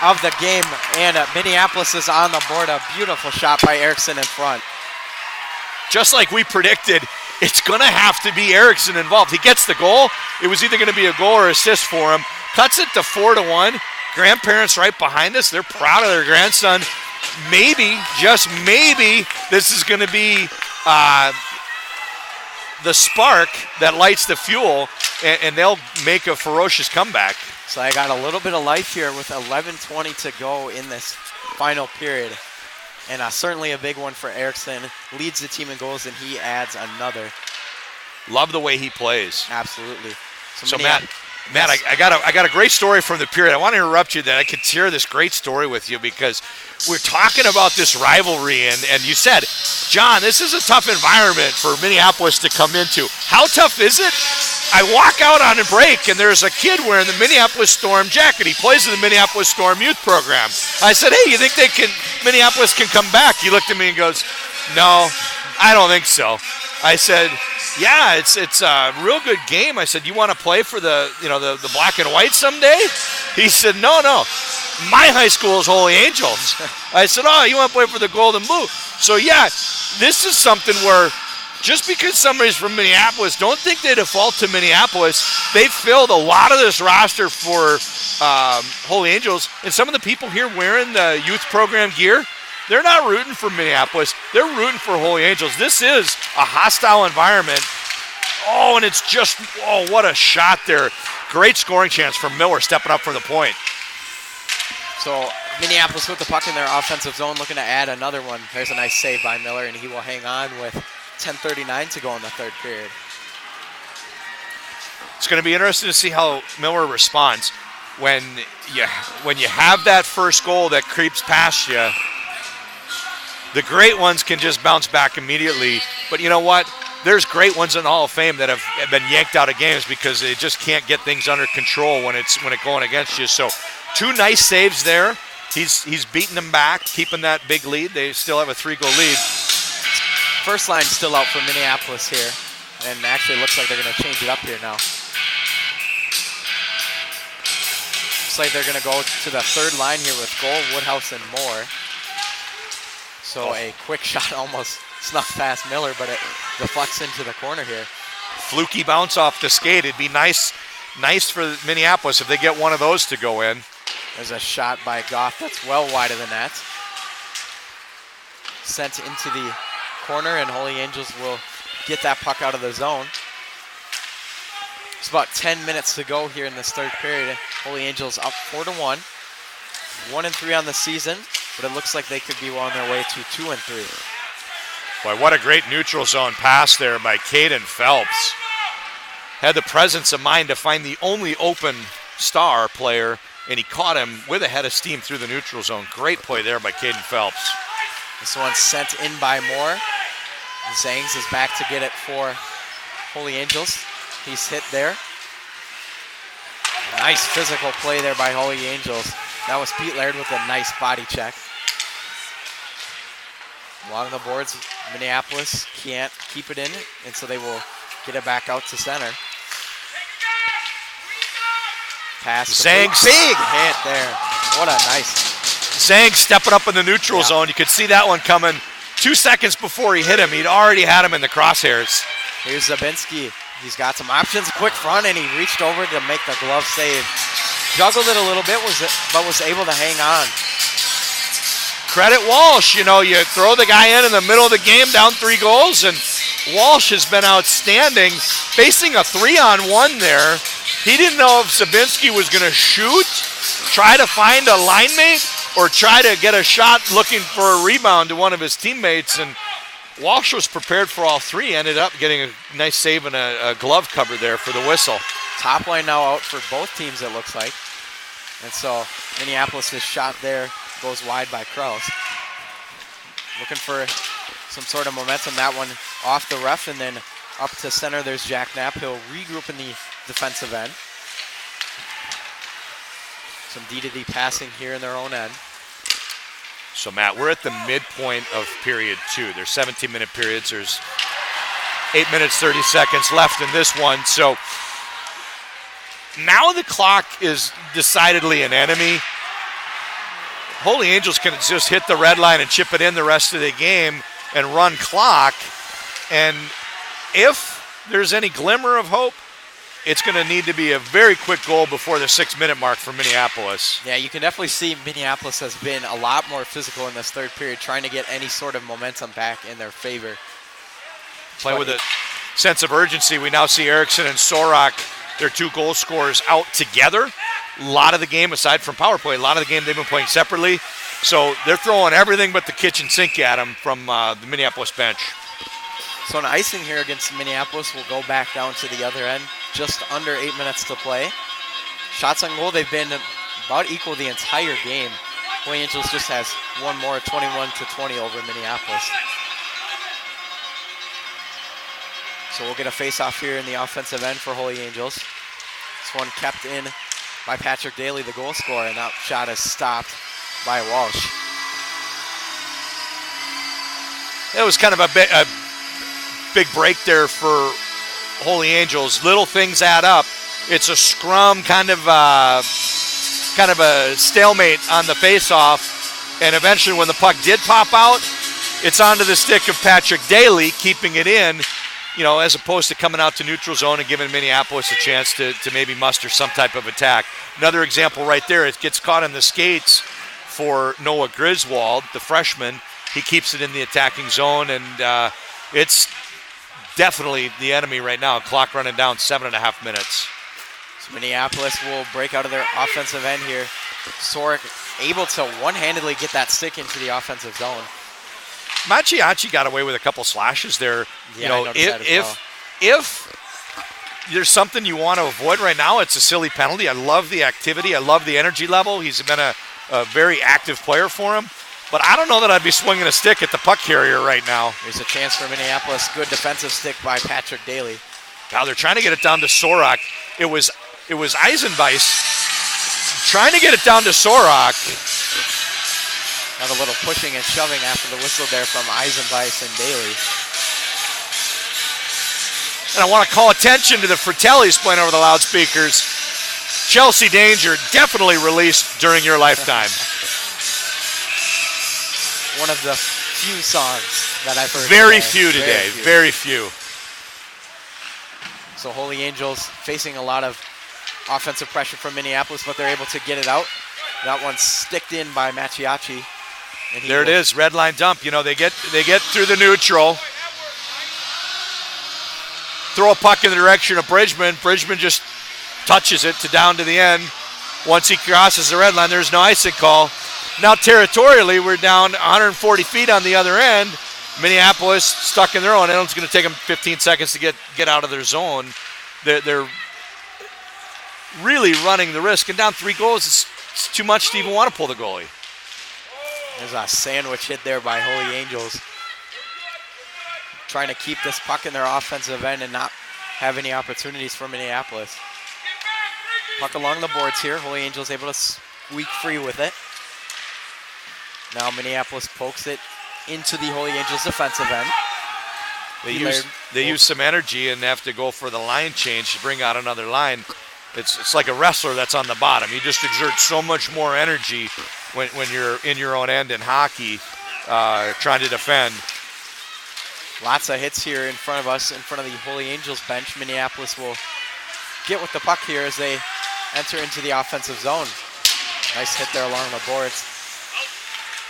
of the game, and Minneapolis is on the board. A beautiful shot by Erickson in front. Just like we predicted, it's going to have to be Erickson involved. He gets the goal. It was either going to be a goal or assist for him. Cuts it to 4-1. Grandparents right behind us. They're proud of their grandson. Maybe, just maybe, this is going to be the spark that lights the fuel, and they'll make a ferocious comeback. So I got a little bit of life here with 11:20 to go in this final period. And certainly a big one for Erickson. Leads the team in goals, and he adds another. Love the way he plays. Absolutely. So Matt, I got a great story from the period. I want to interrupt you that I could share this great story with you, because we're talking about this rivalry, and you said, John, this is a tough environment for Minneapolis to come into. How tough is it? I walk out on a break, and there's a kid wearing the Minneapolis Storm jacket. He plays in the Minneapolis Storm youth program. I said, hey, you think they can Minneapolis can come back. He looked at me and goes, no, I don't think so. I said, yeah, it's a real good game. I said, you want to play for the black and white someday? He said, no. My high school is Holy Angels. I said, oh, you want to play for the gold and blue? So, yeah, this is something where just because somebody's from Minneapolis, don't think they default to Minneapolis. They've filled a lot of this roster for Holy Angels. And some of the people here wearing the youth program gear, they're not rooting for Minneapolis. They're rooting for Holy Angels. This is a hostile environment. Oh, and it's just, what a shot there. Great scoring chance from Miller stepping up from the point. So Minneapolis with the puck in their offensive zone, looking to add another one. There's a nice save by Miller, and he will hang on with 10:39 to go in the third period. It's going to be interesting to see how Miller responds when you have that first goal that creeps past you. The great ones can just bounce back immediately, but you know what? There's great ones in the Hall of Fame that have been yanked out of games because they just can't get things under control when it's going against you. So 2 nice saves there. He's beating them back, keeping that big lead. They still have a 3-goal lead. First line still out for Minneapolis here, and actually looks like they're going to change it up here now. Looks like they're going to go to the third line here with Goal, Woodhouse, and Moore. So a quick shot almost snuck past Miller, but it deflects into the corner here. Fluky bounce off the skate. It'd be nice for Minneapolis if they get one of those to go in. There's a shot by Goff that's well wide of the net. Sent into the corner, and Holy Angels will get that puck out of the zone. It's about 10 minutes to go here in this third period. Holy Angels up 4-1. 1-3 on the season, but it looks like they could be well on their way to 2-3. Boy, what a great neutral zone pass there by Caden Phelps. Had the presence of mind to find the only open star player, and he caught him with a head of steam through the neutral zone. Great play there by Caden Phelps. This one's sent in by Moore. Zangs is back to get it for Holy Angels. He's hit there. Nice physical play there by Holy Angels. That was Pete Laird with a nice body check. Along the boards, Minneapolis can't keep it in, and so they will get it back out to center. Pass. Zangs. Big hit there. What a nice. Zangs stepping up in the neutral zone. You could see that one coming 2 seconds before he hit him. He'd already had him in the crosshairs. Here's Zabinski. He's got some options. Quick front, and he reached over to make the glove save. Juggled it a little bit, but was able to hang on. Credit Walsh. You throw the guy in the middle of the game, down 3 goals, and Walsh has been outstanding. Facing a 3-on-1 there. He didn't know if Zabinski was going to shoot, try to find a line mate, or try to get a shot looking for a rebound to one of his teammates. And Walsh was prepared for all 3, ended up getting a nice save and a glove cover there for the whistle. Top line now out for both teams, it looks like. And so Minneapolis' shot there goes wide by Kraus. Looking for some sort of momentum. That one off the ref, and then up to center, there's Jack Knapp. He'll regroup in the defensive end. Some D-to-D passing here in their own end. So, Matt, we're at the midpoint of period 2. There's 17-minute periods. There's 8 minutes, 30 seconds left in this one. So now the clock is decidedly an enemy. Holy Angels can just hit the red line and chip it in the rest of the game and run clock. And if there's any glimmer of hope, it's going to need to be a very quick goal before the 6-minute mark for Minneapolis. Yeah, you can definitely see Minneapolis has been a lot more physical in this third period, trying to get any sort of momentum back in their favor. Play with a sense of urgency. We now see Erickson and Sorak, their 2 goal scorers, out together. A lot of the game, aside from power play, a lot of the game they've been playing separately. So they're throwing everything but the kitchen sink at them from the Minneapolis bench. So an icing here against Minneapolis will go back down to the other end. Just under 8 minutes to play. Shots on goal, they've been about equal the entire game. Holy Angels just has one more, 21-20 over Minneapolis. So we'll get a face-off here in the offensive end for Holy Angels. This one kept in by Patrick Daly, the goal scorer, and that shot is stopped by Walsh. It was kind of a big break there for Holy Angels. Little things add up. It's a scrum, kind of a stalemate on the face-off, and eventually when the puck did pop out, it's onto the stick of Patrick Daly, keeping it in, as opposed to coming out to neutral zone and giving Minneapolis a chance to maybe muster some type of attack. Another example right there, it gets caught in the skates for Noah Griswold, the freshman. He keeps it in the attacking zone, and it's definitely the enemy right now. Clock running down, 7.5 minutes. So Minneapolis will break out of their offensive end here. Sorek able to one-handedly get that stick into the offensive zone. Machiachi got away with a couple slashes there. Yeah, if there's something you want to avoid right now, it's a silly penalty. I love the activity. I love the energy level. He's been a very active player for him. But I don't know that I'd be swinging a stick at the puck carrier right now. There's a chance for Minneapolis. Good defensive stick by Patrick Daly. Now they're trying to get it down to Sorok. It was Eisenbeiss trying to get it down to Sorok. Got a little pushing and shoving after the whistle there from Eisenbeiss and Daly. And I want to call attention to the Fratellis playing over the loudspeakers. Chelsea Danger definitely released during your lifetime. One of the few songs that I've heard. Very few today. Very few. So Holy Angels facing a lot of offensive pressure from Minneapolis, but they're able to get it out. That one's sticked in by Machiachi. There it is, red line dump. They get through the neutral. Throw a puck in the direction of Bridgman. Bridgman just touches it down to the end. Once he crosses the red line, there's no icing call. Now territorially, we're down 140 feet on the other end. Minneapolis stuck in their own end. It's going to take them 15 seconds to get out of their zone. They're really running the risk. And down 3 goals, it's too much to even want to pull the goalie. There's a sandwich hit there by Holy Angels. Trying to keep this puck in their offensive end and not have any opportunities for Minneapolis. Puck along the boards here. Holy Angels able to squeak free with it. Now Minneapolis pokes it into the Holy Angels defensive end. They use some energy and have to go for the line change to bring out another line. It's like a wrestler that's on the bottom. You just exert so much more energy when you're in your own end in hockey trying to defend. Lots of hits here in front of us, in front of the Holy Angels bench. Minneapolis will get with the puck here as they enter into the offensive zone. Nice hit there along the boards.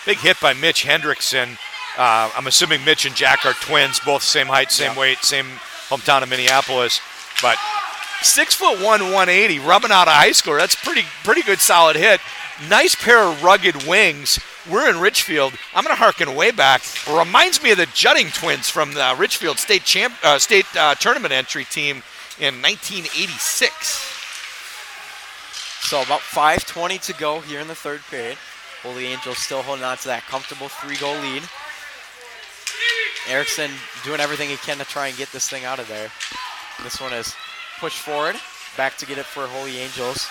Big hit by Mitch Hendrickson. I'm assuming Mitch and Jack are twins, both same height, same weight, same hometown of Minneapolis. But 6'1", 180, rubbing out a high score. That's pretty good, solid hit. Nice pair of rugged wings. We're in Richfield. I'm going to harken way back. It reminds me of the Jutting twins from the Richfield state tournament entry team in 1986. So about 5:20 to go here in the third period. Holy Angels still holding on to that comfortable 3-goal lead. Erickson doing everything he can to try and get this thing out of there. This one is pushed forward. Back to get it for Holy Angels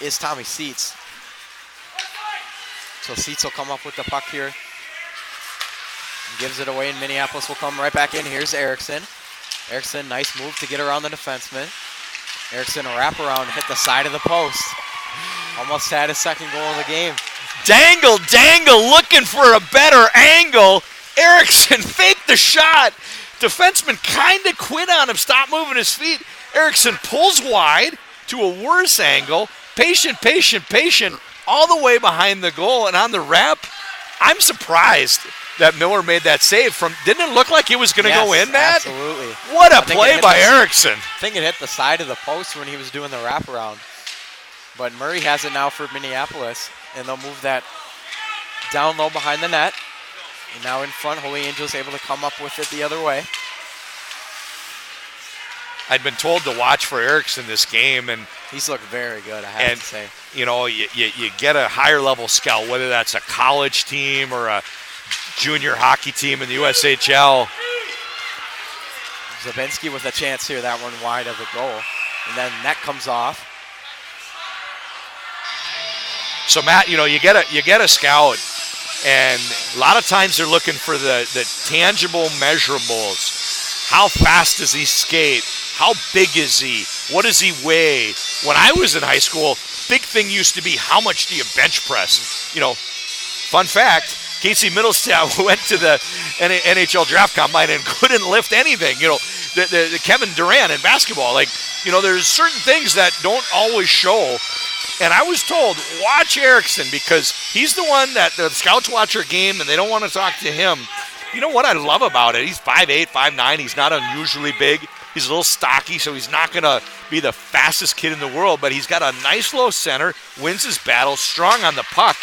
is Tommy Seitz. So Seitz will come up with the puck here. Gives it away, and Minneapolis will come right back in. Here's Erickson. Erickson, nice move to get around the defenseman. Erickson, a wraparound, hit the side of the post. Almost had his second goal of the game. Dangle, looking for a better angle. Erickson faked the shot. Defenseman kind of quit on him, stopped moving his feet. Erickson pulls wide to a worse angle. Patient, all the way behind the goal. And on the wrap, I'm surprised that Miller made that save. Didn't it look like it was going to go in, Matt? Absolutely. What a play by Erickson. I think it hit the side of the post when he was doing the wraparound. But Murray has it now for Minneapolis, and they'll move that down low behind the net. And now in front, Holy Angels able to come up with it the other way. I'd been told to watch for Erickson this game, and he's looked very good, I have to say. You know, you get a higher level scout, whether that's a college team or a junior hockey team in the USHL. Zabinski with a chance here, that one wide of the goal. And then net comes off. So Matt, you know, you get a scout And a lot of times they're looking for the tangible measurables. How fast does he skate? How big is he? What does he weigh? When I was in high school, big thing used to be how much do you bench press? You know, fun fact, Casey Middlestat went to the NHL draft combine and couldn't lift anything. You know, the Kevin Durant in basketball, like, you know, there's certain things that don't always show. And I was told, watch Erickson, because he's the one that the scouts watch our game and they don't want to talk to him. You know what I love about it? He's 5'8", 5'9". He's not unusually big. He's a little stocky, so he's not going to be the fastest kid in the world, but he's got a nice low center, wins his battle, strong on the puck.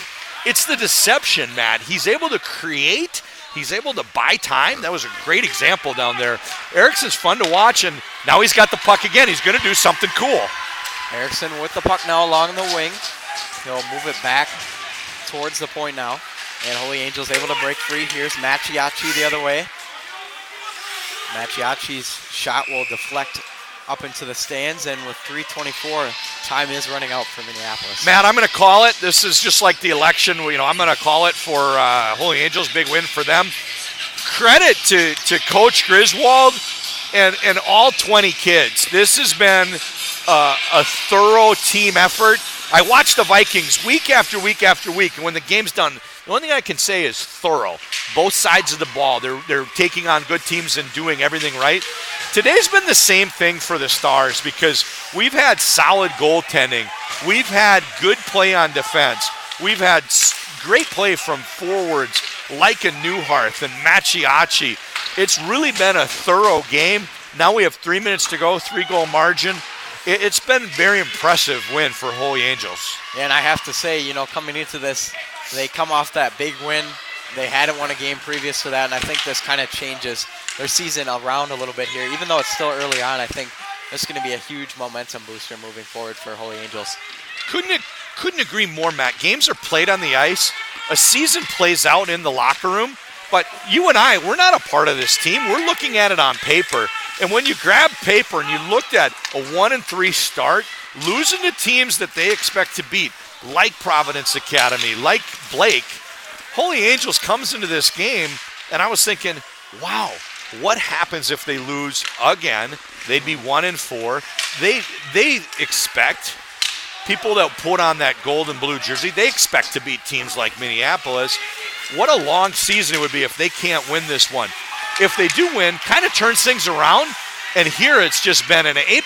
It's the deception, Matt. He's able to create. He's able to buy time. That was a great example down there. Erickson's fun to watch, and now he's got the puck again. He's going to do something cool. Erickson with the puck now along the wing. He'll move it back towards the point now. And Holy Angels able to break free. Here's Macchiacci the other way. Macchiacci's shot will deflect up into the stands, and with 3:24, time is running out for Minneapolis. Matt, I'm going to call it. This is just like the election. You know, I'm going to call it for Holy Angels. Big win for them. Credit to Coach Griswold and all 20 kids. This has been a thorough team effort. I watch the Vikings week after week after week, and when the game's done, the only thing I can say is thorough. Both sides of the ball. They're taking on good teams and doing everything right. Today's been the same thing for the Stars because we've had solid goaltending. We've had good play on defense. We've had great play from forwards like a Newharth and Macchiacci. It's really been a thorough game. Now we have 3 minutes to go, 3-goal margin. It's been a very impressive win for Holy Angels. And I have to say, you know, coming into this, they come off that big win. They hadn't won a game previous to that, and I think this kind of changes their season around a little bit here. Even though it's still early on, I think this is going to be a huge momentum booster moving forward for Holy Angels. Couldn't agree more, Matt. Games are played on the ice. A season plays out in the locker room. But you and I, we're not a part of this team. We're looking at it on paper. And when you grab paper and you looked at a 1-3 start, losing to teams that they expect to beat, like Providence Academy, like Blake, Holy Angels comes into this game, and I was thinking, wow, what happens if they lose again? They'd be 1-4. They expect people that put on that gold and blue jersey, they expect to beat teams like Minneapolis. What a long season it would be if they can't win this one. If they do win, kind of turns things around, and here it's just been an A++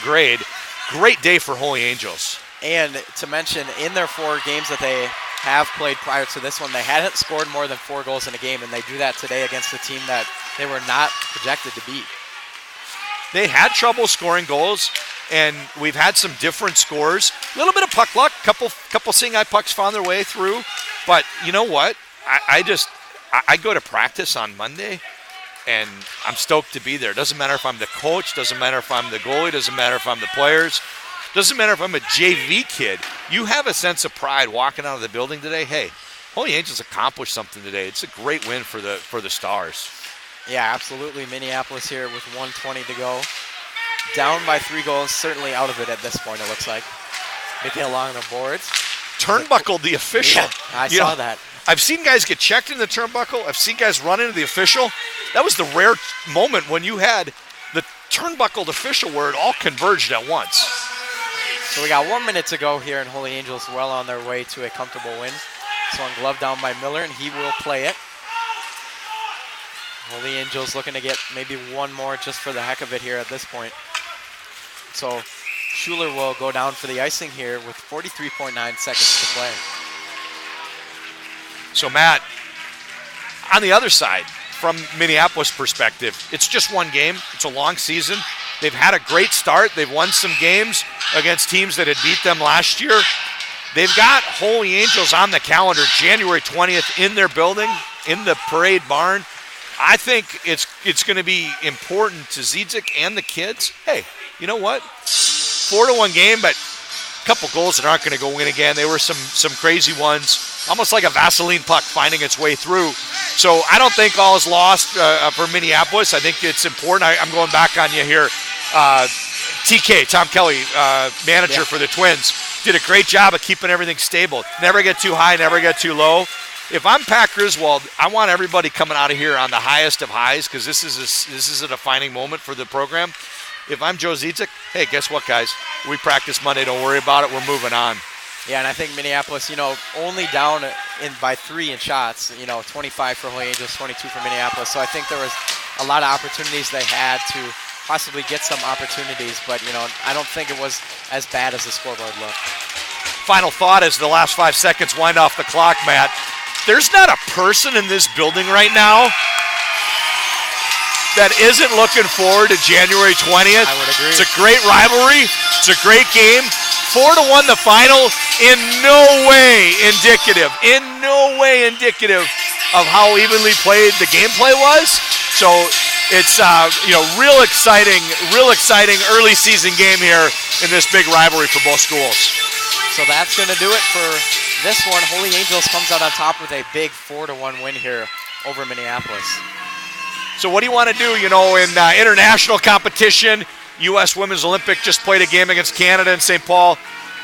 grade. Great day for Holy Angels. And to mention, in their 4 games that they have played prior to this one, they hadn't scored more than 4 goals in a game, and they do that today against a team that they were not projected to beat. They had trouble scoring goals, and we've had some different scores. A little bit of puck luck, couple seeing eye pucks found their way through. But you know what? I go to practice on Monday, and I'm stoked to be there. Doesn't matter if I'm the coach, doesn't matter if I'm the goalie, doesn't matter if I'm the players, doesn't matter if I'm a JV kid. You have a sense of pride walking out of the building today. Hey, Holy Angels accomplished something today. It's a great win for the Stars. Yeah, absolutely. Minneapolis here with 1:20 to go. Down by 3 goals, certainly out of it at this point, it looks like. Making along the boards. Turnbuckle the official. Yeah, I saw that. I've seen guys get checked in the turnbuckle. I've seen guys run into the official. That was the rare moment when you had the turnbuckled official where it all converged at once. So we got 1 minute to go here, and Holy Angels well on their way to a comfortable win. This one gloved down by Miller, and he will play it. Holy Angels looking to get maybe one more just for the heck of it here at this point. So Schuler will go down for the icing here with 43.9 seconds to play. So Matt, on the other side, from Minneapolis perspective, it's just one game. It's a long season. They've had a great start. They've won some games against teams that had beat them last year. They've got Holy Angels on the calendar January 20th in their building, in the parade barn. I think it's going to be important to Zidzik and the kids. Hey, you know what? 4-1 game, but a couple goals that aren't going to go in again. They were some crazy ones, almost like a Vaseline puck finding its way through. So I don't think all is lost for Minneapolis. I think it's important. I'm going back on you here. TK, Tom Kelly, manager for the Twins, did a great job of keeping everything stable. Never get too high, never get too low. if I'm Pat Griswold, I want everybody coming out of here on the highest of highs because this is a defining moment for the program. If I'm Joe Zizic, hey, guess what, guys? We practice Monday. Don't worry about it. We're moving on. Yeah, and I think Minneapolis, only down by 3 in shots, 25 for Holy Angels, 22 for Minneapolis. So I think there was a lot of opportunities they had to possibly get some opportunities, but, I don't think it was as bad as the scoreboard looked. Final thought as the last 5 seconds wind off the clock, Matt. There's not a person in this building right now that isn't looking forward to January 20th. I would agree. It's a great rivalry. It's a great game. 4-1 the final. In no way indicative of how evenly played the gameplay was. So it's real exciting early season game here in this big rivalry for both schools. So that's going to do it for this one. Holy Angels comes out on top with a big 4-1 win here over Minneapolis. So what do you want to do? In international competition, U.S. Women's Olympic just played a game against Canada in St. Paul.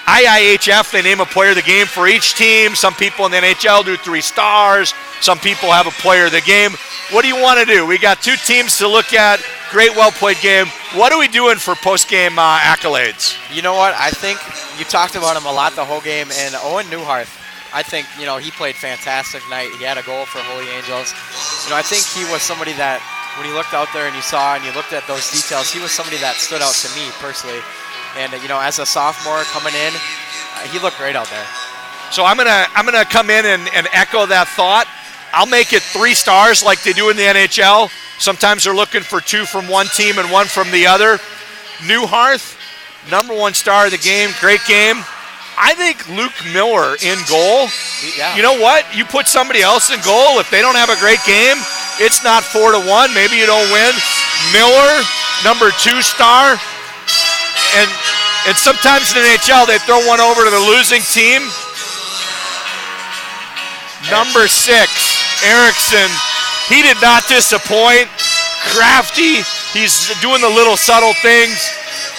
IIHF, they name a player of the game for each team. Some people in the NHL do 3 stars. Some people have a player of the game. What do you want to do? We got 2 teams to look at. Great, well-played game. What are we doing for post-game accolades? You know what? I think you talked about him a lot the whole game, and Owen Newharth, I think, he played fantastic tonight. He had a goal for Holy Angels. I think he was somebody that, when you looked out there and you looked at those details, he was somebody that stood out to me personally. And, as a sophomore coming in, he looked great out there. So I'm gonna come in and echo that thought. I'll make it 3 stars like they do in the NHL. Sometimes they're looking for 2 from one team and 1 from the other. Newharth, #1 star of the game, great game. I think Luke Miller in goal. Yeah. You know what? You put somebody else in goal, if they don't have a great game, it's not 4-1. Maybe you don't win. Miller, #2 star. And sometimes in the NHL, they throw one over to the losing team. #6, Erickson. He did not disappoint. Crafty. He's doing the little subtle things.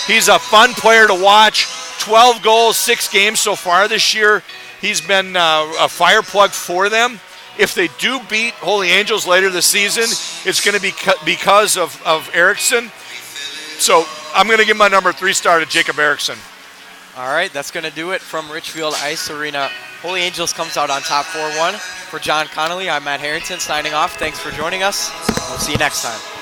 He's a fun player to watch. 12 goals, 6 games so far this year. He's been a fire plug for them. If they do beat Holy Angels later this season, it's going to be because of Erickson. So I'm going to give my #3 star to Jacob Erickson. All right, that's going to do it from Richfield Ice Arena. Holy Angels comes out on top 4-1. For John Connolly, I'm Matt Harrington signing off. Thanks for joining us. We'll see you next time.